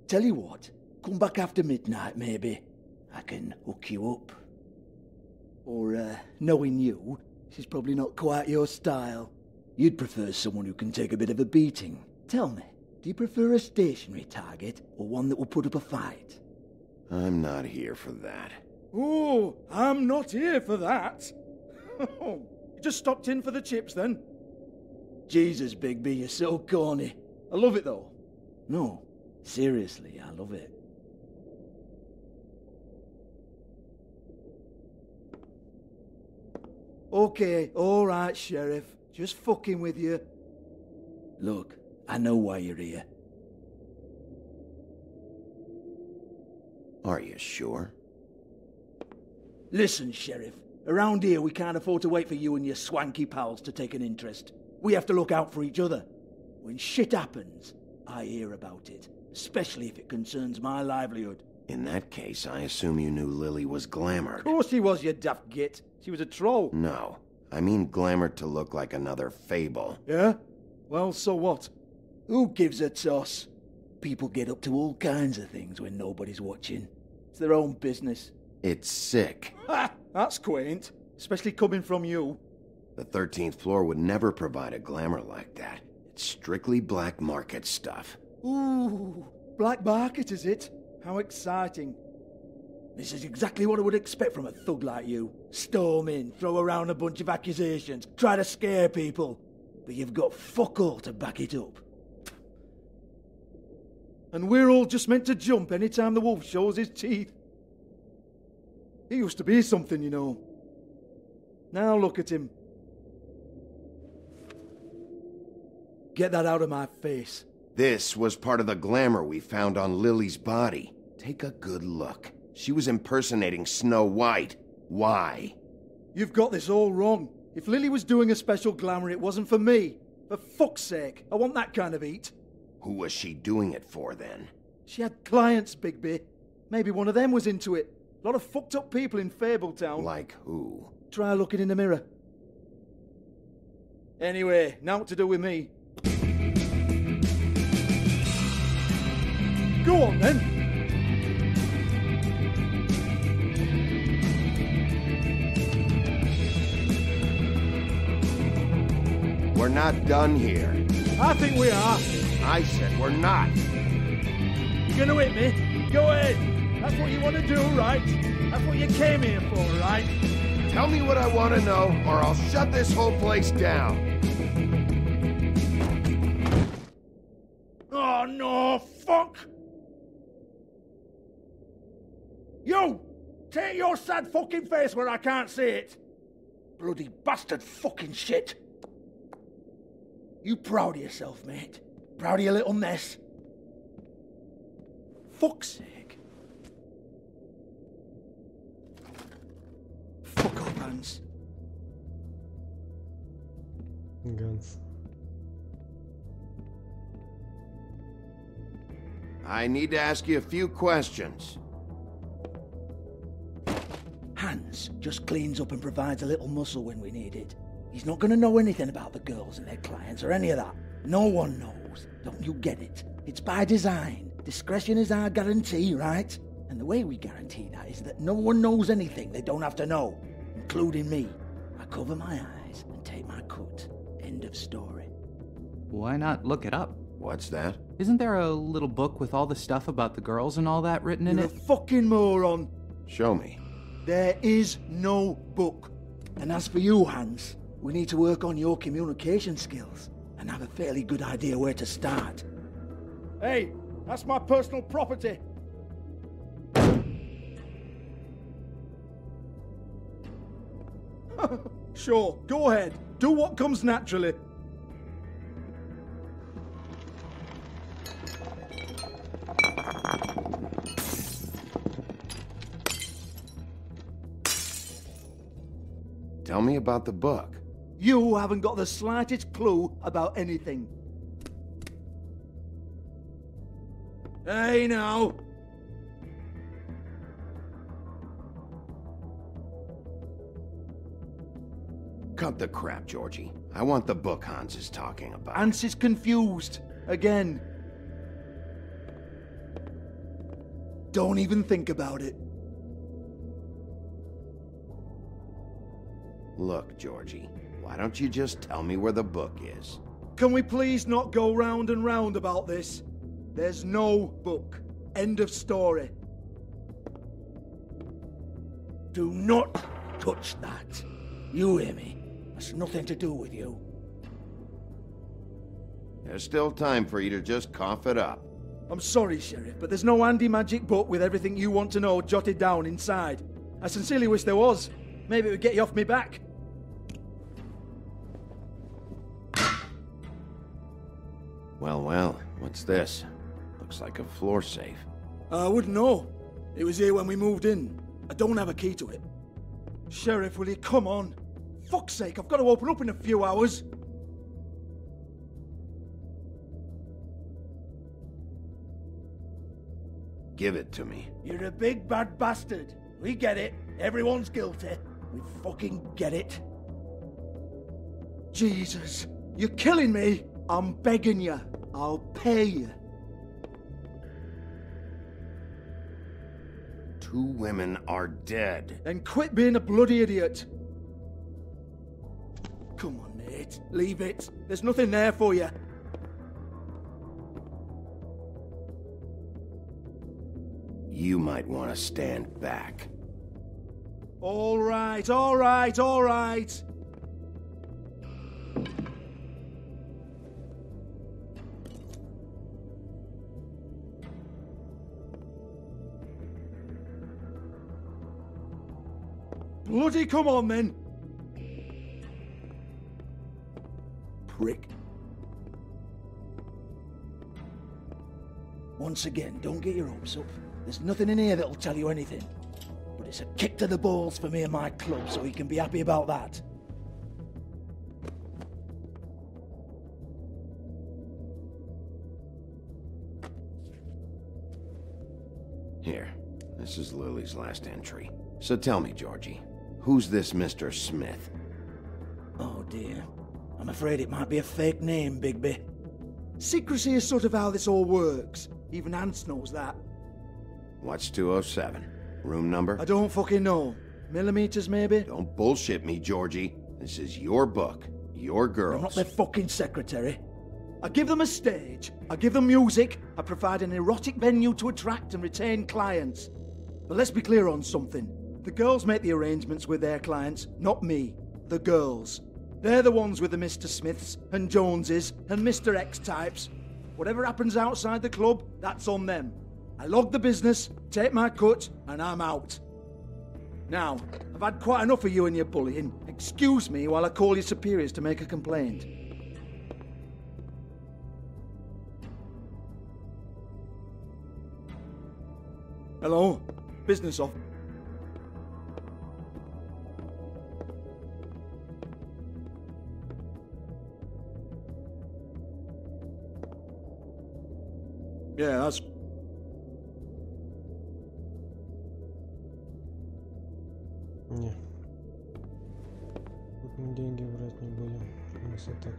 Tell you what, come back after midnight maybe. I can hook you up. Or, knowing you, this is probably not quite your style. You'd prefer someone who can take a bit of a beating. Tell me, do you prefer a stationary target or one that will put up a fight? I'm not here for that. Oh, I'm not here for that. You just stopped in for the chips then? Jesus, Bigby, you're so corny. I love it though. No, seriously, I love it. Okay, alright, Sheriff. Just fucking with you. Look, I know why you're here. Are you sure? Listen, Sheriff. Around here, we can't afford to wait for you and your swanky pals to take an interest. We have to look out for each other. When shit happens, I hear about it. Especially if it concerns my livelihood. In that case, I assume you knew Lily was glamored. Of course she was, you daft git. She was a troll. No, I mean glamored to look like another fable. Yeah? Well, so what? Who gives a toss? People get up to all kinds of things when nobody's watching. It's their own business. It's sick. Ha! That's quaint. Especially coming from you. The 13th floor would never provide a glamour like that. It's strictly black market stuff. Ooh, black market is it? How exciting. This is exactly what I would expect from a thug like you. Storm in, throw around a bunch of accusations, try to scare people. But you've got fuck all to back it up. And we're all just meant to jump any time the wolf shows his teeth. He used to be something, you know. Now look at him. Get that out of my face. This was part of the glamour we found on Lily's body. Take a good look. She was impersonating Snow White. Why? You've got this all wrong. If Lily was doing a special glamour, it wasn't for me. For fuck's sake, I want that kind of eat. Who was she doing it for, then? She had clients, Bigby. Maybe one of them was into it. A lot of fucked up people in Fabletown. Like who? Try looking in the mirror. Anyway, now what to do with me? Go on, then. We're not done here. I think we are. I said we're not. You're gonna hit me? Go ahead. That's what you want to do, right? That's what you came here for, right? Tell me what I want to know, or I'll shut this whole place down. Oh, no, fuck! You! Take your sad fucking face where I can't see it! Bloody bastard fucking shit! You proud of yourself, mate? Proud of your little mess? Fuck's sake. Fuck up, Hans. Ганс. I need to ask you a few questions. Hans just cleans up and provides a little muscle when we need it. He's not going to know anything about the girls and their clients or any of that. No one knows. Don't you get it? It's by design. Discretion is our guarantee, right? And the way we guarantee that is that no one knows anything they don't have to know, including me. I cover my eyes and take my cut. End of story. Why not look it up? What's that? Isn't there a little book with all the stuff about the girls and all that written in You're it? a fucking moron. Show me. There is no book. And as for you, Hans, we need to work on your communication skills and have a fairly good idea where to start. Hey, that's my personal property. Sure, go ahead. Do what comes naturally. Tell me about the book. You haven't got the slightest clue about anything. Hey, now. Cut the crap, Georgie. I want the book Hans is talking about. Hans is confused. Again. Don't even think about it. Look, Georgie, why don't you just tell me where the book is? Can we please not go round and round about this? There's no book. End of story. Do not touch that. You hear me? That's nothing to do with you. There's still time for you to just cough it up. I'm sorry, Sheriff, but there's no handy magic book with everything you want to know jotted down inside. I sincerely wish there was. Maybe it would get you off me back. Well, what's this? Looks like a floor safe. I wouldn't know. It was here when we moved in. I don't have a key to it. Sheriff, will you come on? Fuck's sake, I've got to open up in a few hours. Give it to me. You're a big bad bastard. We get it. Everyone's guilty. We fucking get it. Jesus, you're killing me. I'm begging you. I'll pay you. 2 women are dead. Then quit being a bloody idiot. Come on, Nate. Leave it. There's nothing there for you. You might want to stand back. All right, all right, all right. Bloody come on, then. Prick. Once again, don't get your hopes up. There's nothing in here that'll tell you anything. But it's a kick to the balls for me and my club, so you can be happy about that. Here, this is Lily's last entry. So tell me, Georgie, who's this Mr. Smith? Oh dear. I'm afraid it might be a fake name, Bigby. Secrecy is sort of how this all works. Even Hans knows that. What's 207? Room number? I don't fucking know. Millimeters, maybe? Don't bullshit me, Georgie. This is your book. Your girls. I'm not their fucking secretary. I give them a stage. I give them music. I provide an erotic venue to attract and retain clients. But let's be clear on something. The girls make the arrangements with their clients, not me. The girls. They're the ones with the Mr. Smiths and Joneses and Mr. X types. Whatever happens outside the club, that's on them. I log the business, take my cut, and I'm out. Now, I've had quite enough of you and your bullying. Excuse me while I call your superiors to make a complaint. Hello? Business off. Yeah, that's... Не. Тут мы деньги брать не будем. У нас и так.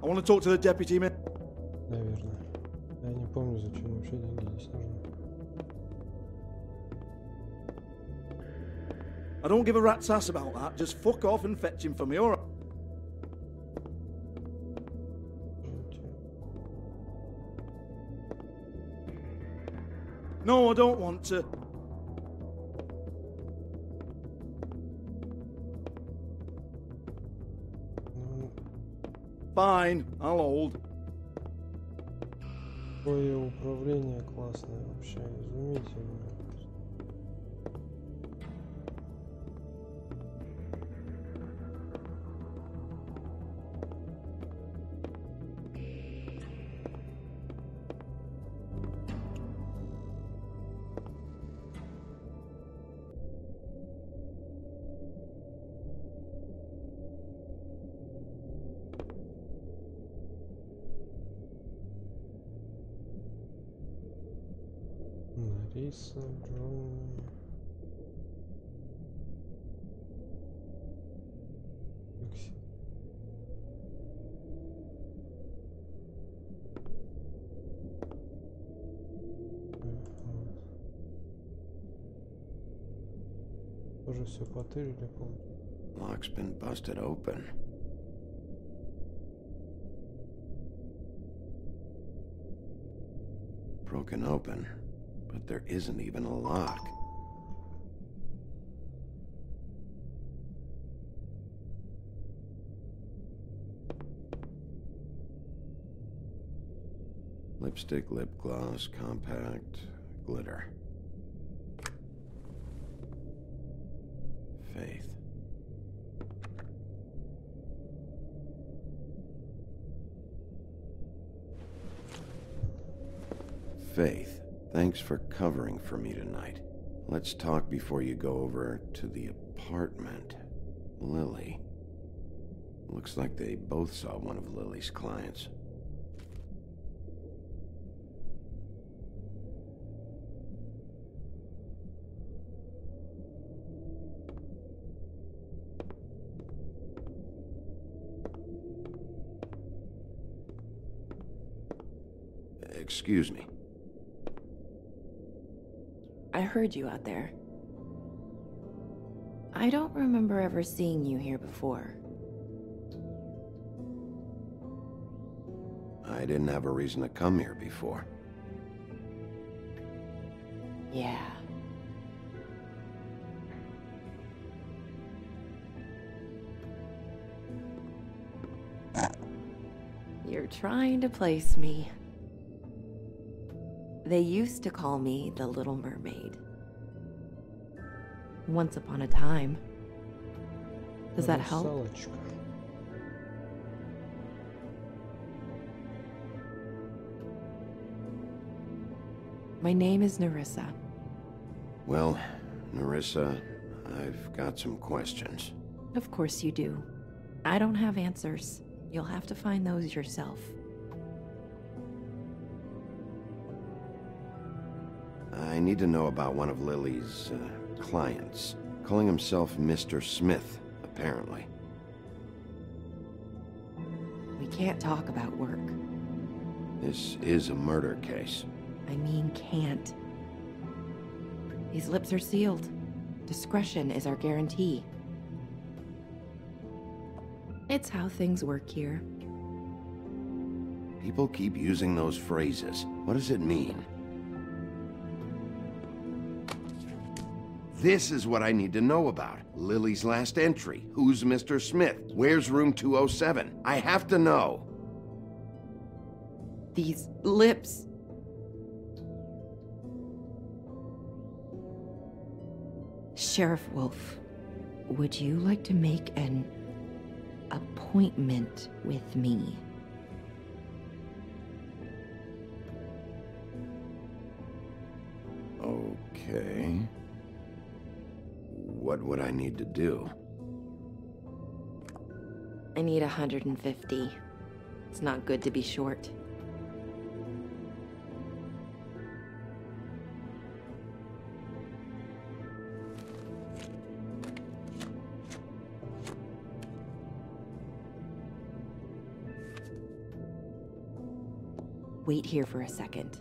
I want to talk to the deputy, man. Наверное. Я не помню, зачем вообще деньги здесь нужны. I don't give a rat's ass about that. Just fuck off and fetch him for me, alright? No, I don't want to. Fine, I'll hold. Такое управление классное вообще, изумительное. Лариса, Джонни. Максим. Тоже все потырили, получается. Lock's been busted open. Broken open, but there isn't even a lock. Lipstick, lip gloss, compact, glitter. Faith. Faith, thanks for covering for me tonight. Let's talk before you go over to the apartment. Lily. Looks like they both saw one of Lily's clients. Excuse me. I heard you out there. I don't remember ever seeing you here before. I didn't have a reason to come here before. Yeah. You're trying to place me. They used to call me the Little Mermaid. Once upon a time. Does that help? My name is Nerissa. Well, Nerissa, I've got some questions. Of course you do. I don't have answers. You'll have to find those yourself. I need to know about one of Lily's clients, calling himself Mr. Smith, apparently. We can't talk about work. This is a murder case. I mean can't. These lips are sealed. Discretion is our guarantee. It's how things work here. People keep using those phrases. What does it mean? This is what I need to know about. Lily's last entry. Who's Mr. Smith? Where's room 207? I have to know. These lips. Sheriff Wolf, would you like to make an appointment with me? Okay. What would I need to do? I need 150. It's not good to be short. Wait here for a second.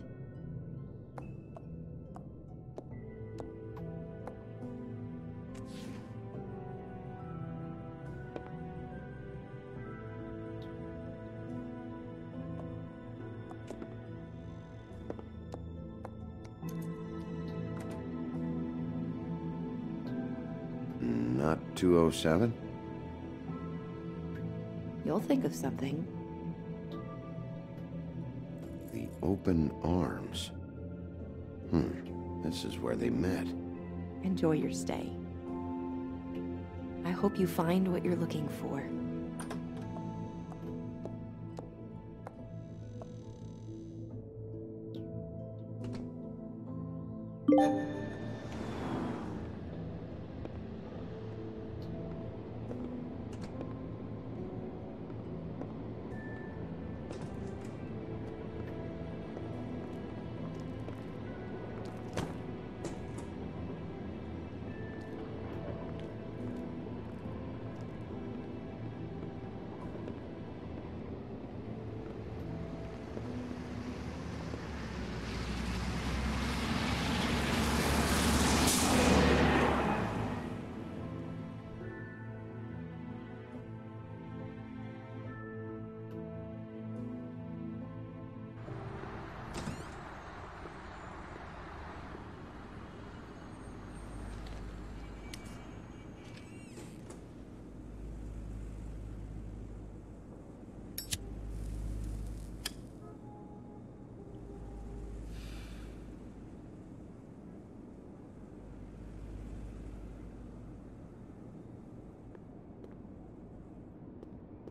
Not 207? You'll think of something. The Open arms. This is where they met. Enjoy your stay. I hope you find what you're looking for.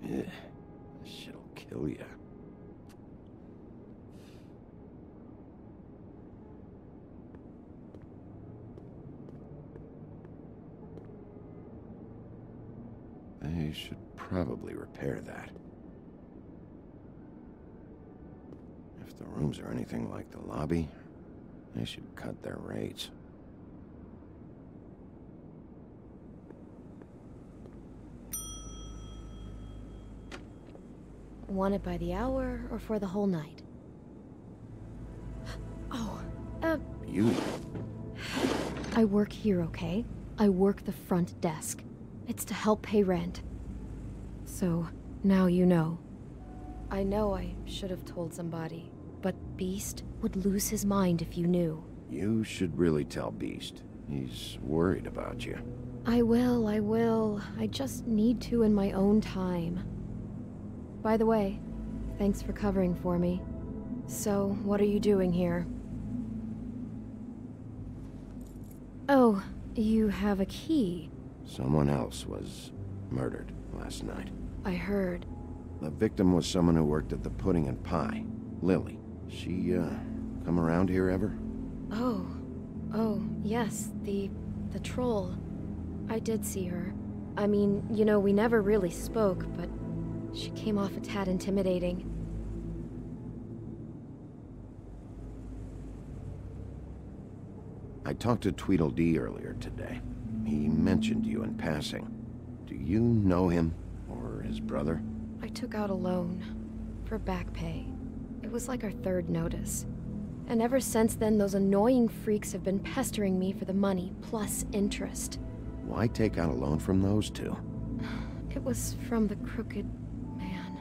This shit'll kill ya. They should probably repair that. If the rooms are anything like the lobby, they should cut their rates. Want it by the hour or for the whole night? Oh, Beauty. I work here, okay? I work the front desk. It's to help pay rent. So, now you know. I know I should have told somebody, but Beast would lose his mind if you knew. You should really tell Beast. He's worried about you. I will. I just need to in my own time. By the way, thanks for covering for me. So, what are you doing here? Oh, you have a key. Someone else was murdered last night. I heard. The victim was someone who worked at the Pudding and Pie. Lily. She, come around here ever? Oh, yes, the troll. I did see her. I mean, you know, we never really spoke, but she came off a tad intimidating. I talked to Tweedledee earlier today. He mentioned you in passing. Do you know him, or his brother? I took out a loan for back pay. It was like our third notice. And ever since then, those annoying freaks have been pestering me for the money, plus interest. Why take out a loan from those two? It was from the crooked man.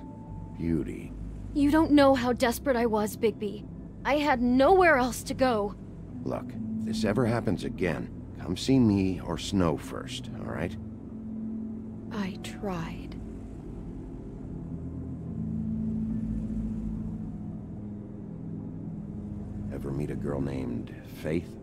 Beauty. You don't know how desperate I was, Bigby. I had nowhere else to go. Look, if this ever happens again, come see me or Snow first, all right? I tried. Ever meet a girl named Faith?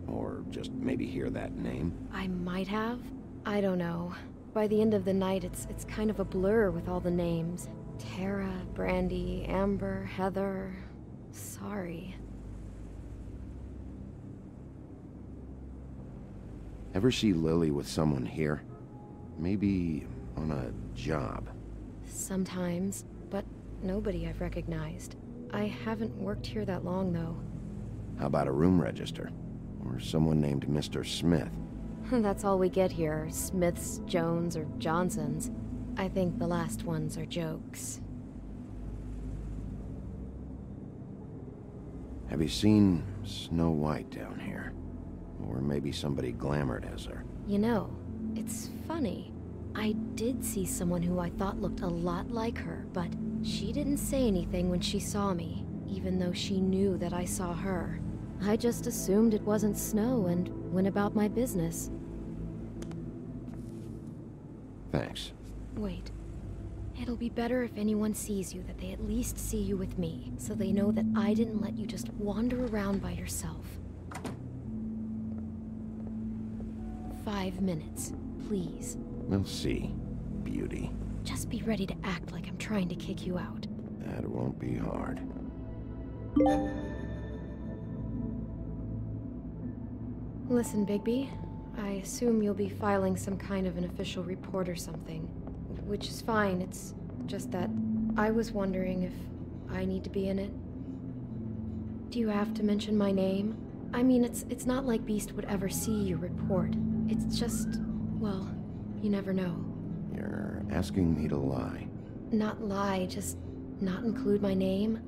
Or just maybe hear that name? I might have. I don't know. By the end of the night, it's kind of a blur with all the names. Tara, Brandy, Amber, Heather. Sorry. Ever see Lily with someone here? Maybe on a job? Sometimes, but nobody I've recognized. I haven't worked here that long, though. How about a room register? Or someone named Mr. Smith? That's all we get here, Smiths, Jones, or Johnsons. I think the last ones are jokes. Have you seen Snow White down here? Or maybe somebody glamored as her? You know, it's funny. I did see someone who I thought looked a lot like her, but she didn't say anything when she saw me, even though she knew that I saw her. I just assumed it wasn't Snow and went about my business. Thanks. Wait. It'll be better if anyone sees you that they at least see you with me, so they know that I didn't let you just wander around by yourself. 5 minutes, please. We'll see, beauty. Just be ready to act like I'm trying to kick you out. That won't be hard. Listen, Bigby, I assume you'll be filing some kind of an official report or something. Which is fine, it's just that I was wondering if I need to be in it. Do you have to mention my name? I mean, it's not like Beast would ever see your report. It's just, well, you never know. You're asking me to lie. Not lie, just not include my name.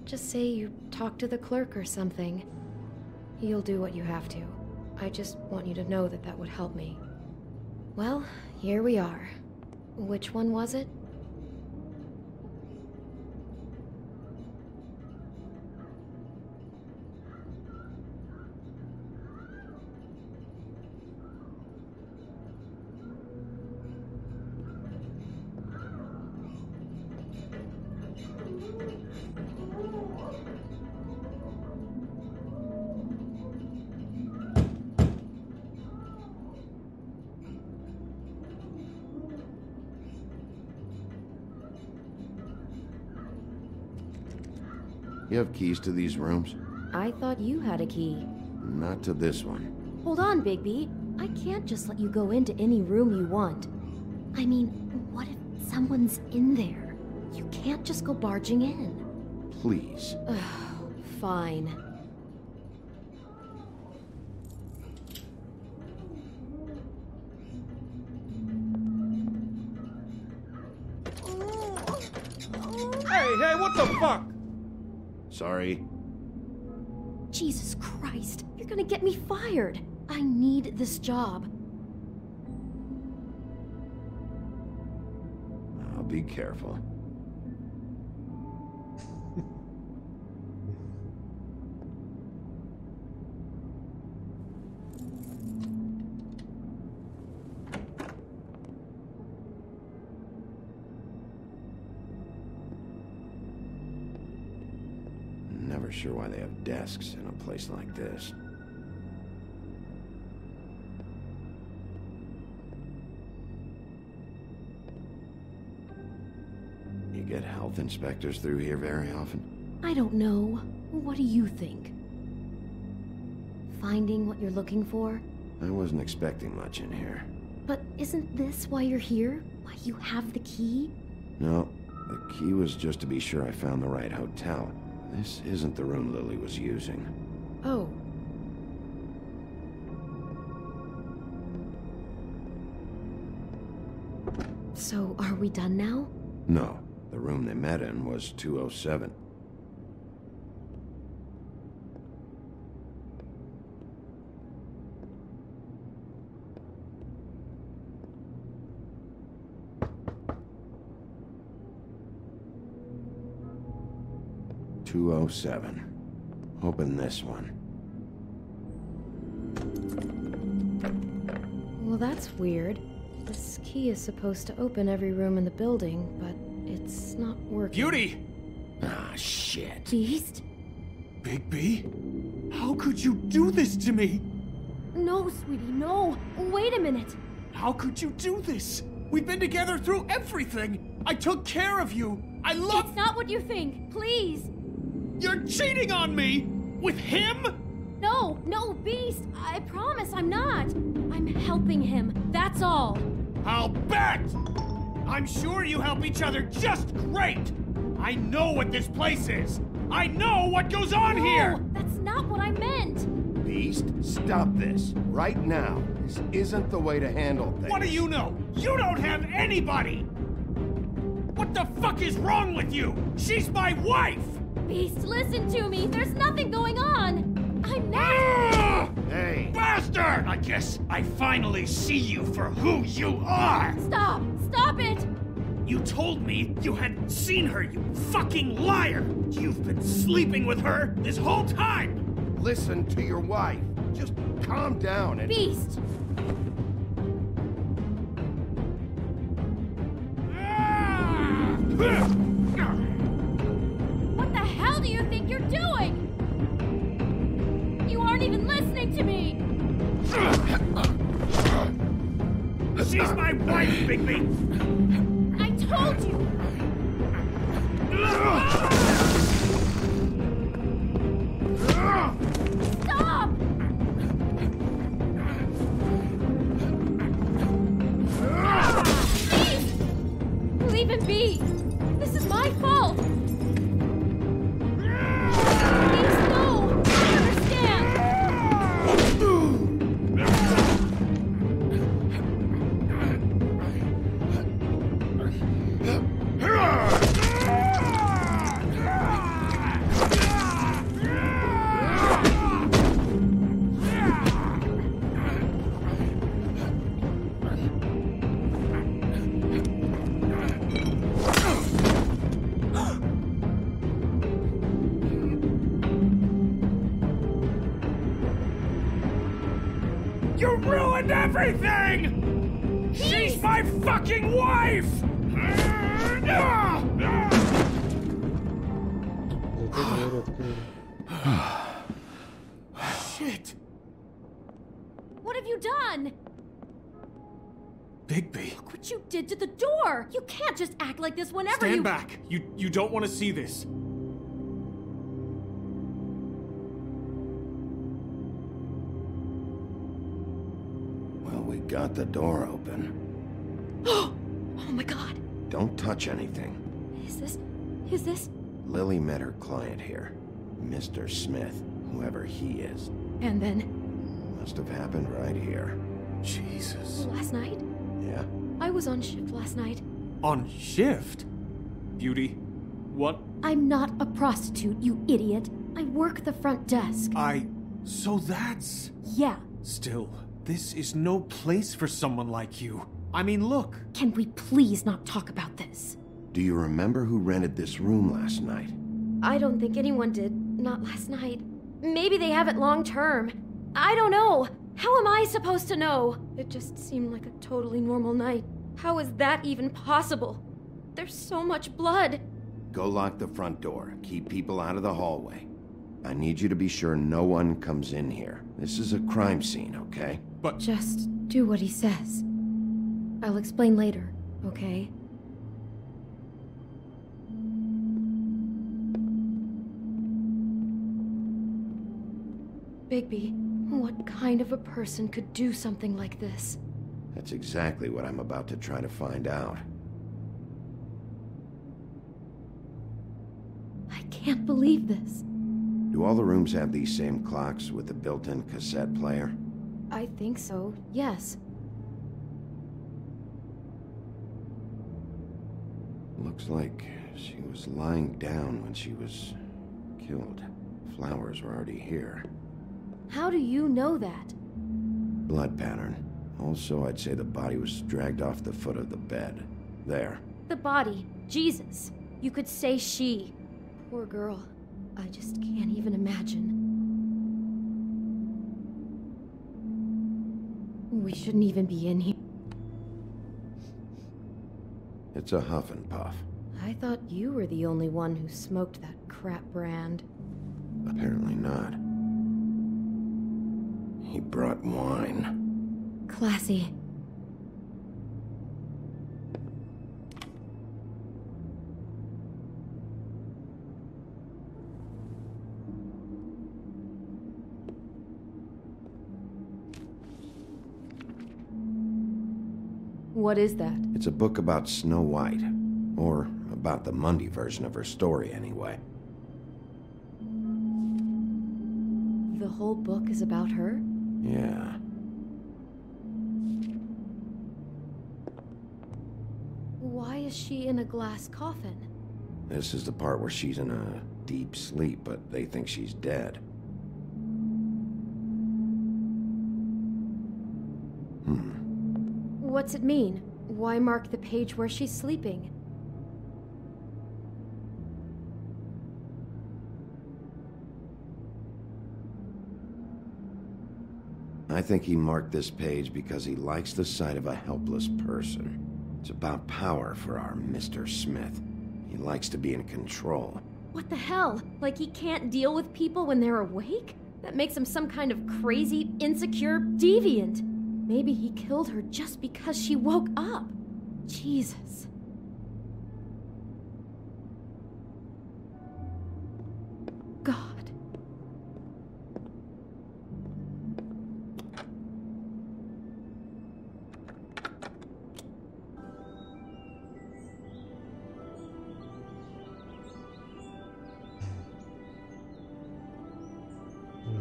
Just say you talked to the clerk or something. You'll do what you have to. I just want you to know that that would help me. Well, here we are. Which one was it? You have keys to these rooms? I thought you had a key. Not to this one. Hold on, Bigby. I can't just let you go into any room you want. I mean, what if someone's in there? You can't just go barging in. Please. Fine. Hey, what the fuck? Sorry. Jesus Christ, you're gonna get me fired. I need this job. I'll be careful. Never sure why they have desks in a place like this. You get health inspectors through here very often? I don't know. What do you think? Finding what you're looking for? I wasn't expecting much in here. But isn't this why you're here? Why you have the key? No, the key was just to be sure I found the right hotel. This isn't the room Lily was using. Oh. So, are we done now? No, the room they met in was 207. Open this one. Well, that's weird. This key is supposed to open every room in the building, but it's not working. Beauty! Ah, shit. Beast? Bigby? How could you do this to me? No, sweetie, no. Wait a minute. How could you do this? We've been together through everything. I took care of you. I love— It's not what you think. Please. You're cheating on me! With him? No, Beast. I promise I'm not. I'm helping him. That's all. I'll bet! I'm sure you help each other just great! I know what this place is! I know what goes on here! That's not what I meant! Beast, stop this. Right now. This isn't the way to handle things. What do you know? You don't have anybody! What the fuck is wrong with you? She's my wife! Beast, listen to me. There's nothing going on. I'm not— Hey! Bastard! I guess I finally see you for who you are! Stop! Stop it! You told me you had seen her, you fucking liar! You've been sleeping with her this whole time! Listen to your wife. Just calm down and— Beast! What the hell do you think you're doing? You aren't even listening to me! She's my wife, Bigby! I told you! Stop! Please! Leave him be! This is my fault! Please, no! I understand! You ruined everything! She's my fucking wife! Shit! What have you done? Bigby. Look what you did to the door! You can't just act like this whenever you— Stand back! You don't want to see this. Well, we got the door open. Oh my god! Don't touch anything. Is this? Lily met her client here, Mr. Smith, whoever he is. And then? Must have happened right here. Jesus. Last night? Yeah? I was on shift last night. On shift? Beauty, what? I'm not a prostitute, you idiot. I work the front desk. So that's... Yeah. Still, this is no place for someone like you. I mean, look. Can we please not talk about this? Do you remember who rented this room last night? I don't think anyone did. Not last night. Maybe they have it long term. I don't know. How am I supposed to know? It just seemed like a totally normal night. How is that even possible? There's so much blood. Go lock the front door. Keep people out of the hallway. I need you to be sure no one comes in here. This is a crime scene, okay? But... Just do what he says. I'll explain later, okay? Bigby, what kind of a person could do something like this? That's exactly what I'm about to try to find out. I can't believe this. Do all the rooms have these same clocks with the built-in cassette player? I think so, yes. Looks like she was lying down when she was killed. Flowers were already here. How do you know that? Blood pattern. Also, I'd say the body was dragged off the foot of the bed. There. The body. Jesus. You could say she. Poor girl. I just can't even imagine. We shouldn't even be in here. It's a huff and puff. I thought you were the only one who smoked that crap brand. Apparently not. He brought wine. Classy. What is that? It's a book about Snow White. Or about the Mundy version of her story, anyway. The whole book is about her? Yeah. Why is she in a glass coffin? This is the part where she's in a deep sleep, but they think she's dead. What's it mean? Why mark the page where she's sleeping? I think he marked this page because he likes the sight of a helpless person. It's about power for our Mr. Smith. He likes to be in control. What the hell? Like he can't deal with people when they're awake? That makes him some kind of crazy, insecure deviant. Maybe he killed her just because she woke up. Jesus. God.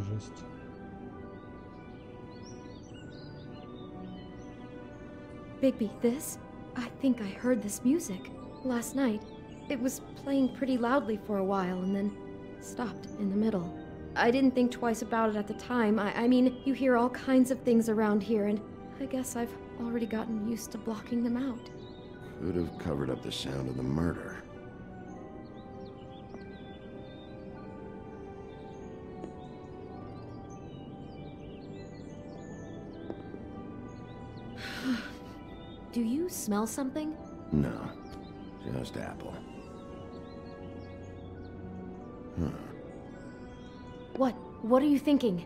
Жесть. Bigby, this? I think I heard this music. Last night, it was playing pretty loudly for a while and then stopped in the middle. I didn't think twice about it at the time. I mean, you hear all kinds of things around here, and I guess I've already gotten used to blocking them out. Could have covered up the sound of the murder. Do you smell something? No, just apple. Huh. What? What are you thinking?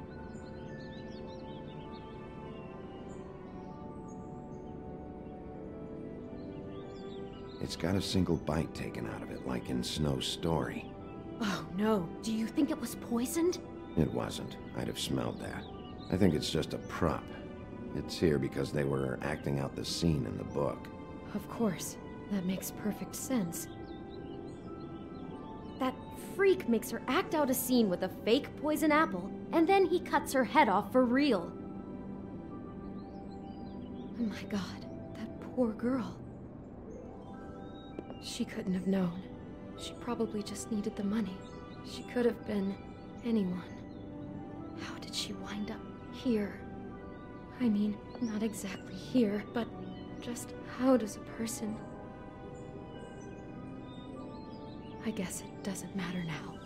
It's got a single bite taken out of it, like in Snow's story. Oh no. Do you think it was poisoned? It wasn't. I'd have smelled that. I think it's just a prop. It's here because they were acting out the scene in the book. Of course. That makes perfect sense. That freak makes her act out a scene with a fake poison apple, and then he cuts her head off for real. Oh my god, that poor girl. She couldn't have known. She probably just needed the money. She could have been anyone. How did she wind up here? I mean, not exactly here, but just how does a person... I guess it doesn't matter now.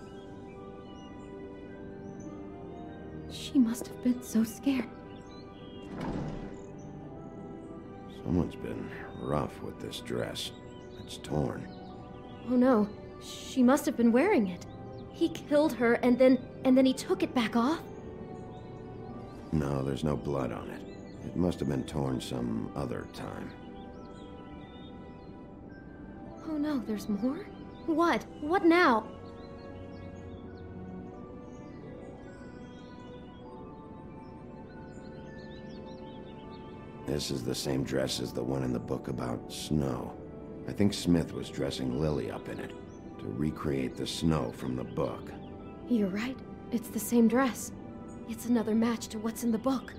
She must have been so scared. Someone's been rough with this dress. It's torn. Oh no, she must have been wearing it. He killed her and then he took it back off? No, there's no blood on it. It must have been torn some other time. Oh no, there's more? What? What now? This is the same dress as the one in the book about Snow. I think Smith was dressing Lily up in it, to recreate the Snow from the book. You're right. It's the same dress. It's another match to what's in the book.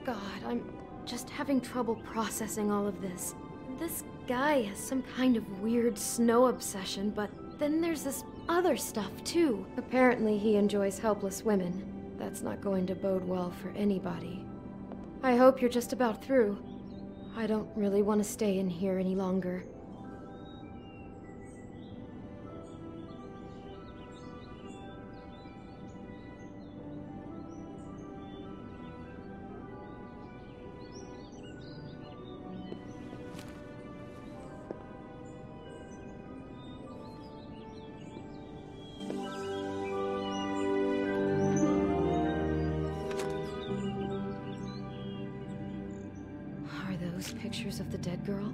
God, I'm just having trouble processing all of this. This guy has some kind of weird Snow obsession, but then there's this other stuff, too. Apparently he enjoys helpless women. That's not going to bode well for anybody. I hope you're just about through. I don't really want to stay in here any longer. Pictures of the dead girl?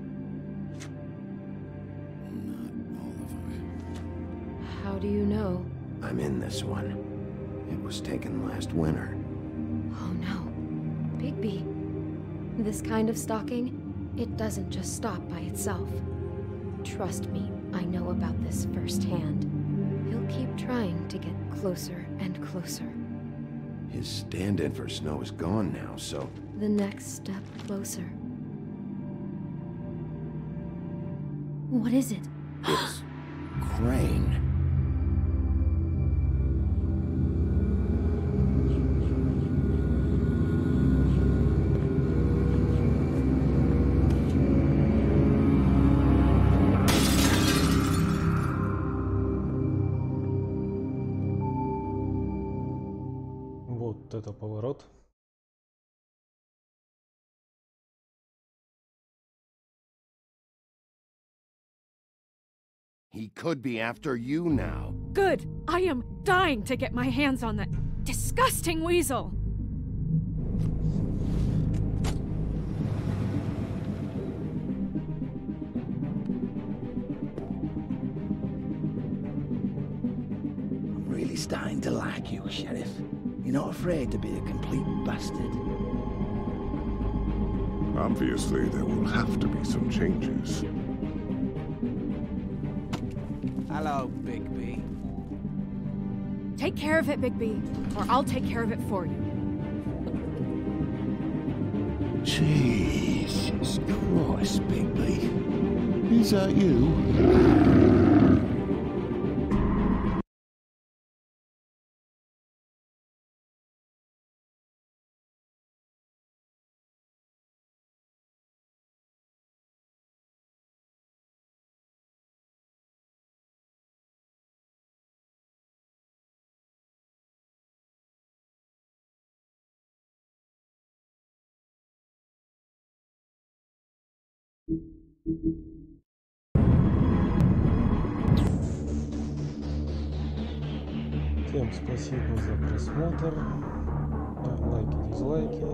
Not all of them. How do you know? I'm in this one. It was taken last winter. Oh no. Bigby. This kind of stalking, it doesn't just stop by itself. Trust me, I know about this firsthand. He'll keep trying to get closer and closer. His stand-in for Snow is gone now, so... The next step closer. What is it? It's... Crane. Вот это поворот. He could be after you now. Good. I am dying to get my hands on that disgusting weasel. I'm really starting to like you, Sheriff. You're not afraid to be a complete bastard. Obviously, there will have to be some changes. Hello, Bigby. Take care of it, Bigby, or I'll take care of it for you. Jesus Christ, Bigby. Is that you? Всем спасибо за просмотр. Лайки, дизлайки.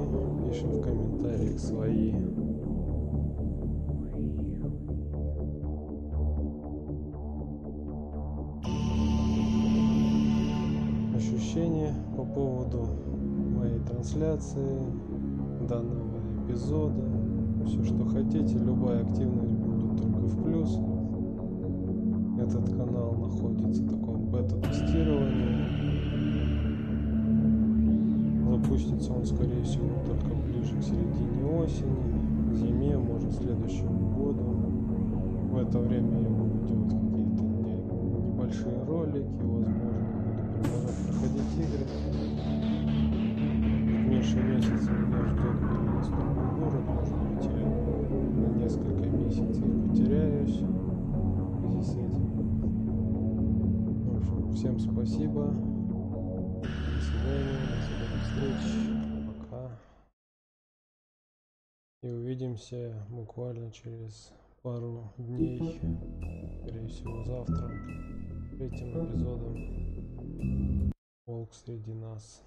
Пишем в комментариях свои. Ощущения по поводу моей трансляции, данного эпизода. Все, что хотите, любая активность будет только в плюс. Этот канал находится в таком бета-тестировании. Запустится он, скорее всего, только ближе к середине осени, зиме, может, следующему году. В это время я буду делать какие-то небольшие ролики, возможно, буду продолжать проходить игры. В меньше месяца меня ждет перенос в другой город, может быть, я на несколько месяцев потеряюсь в связи с этим. В общем, всем спасибо. До свидания, до скорых встреч. Пока. И увидимся буквально через пару дней, скорее всего завтра, третьим эпизодом «Волк среди нас».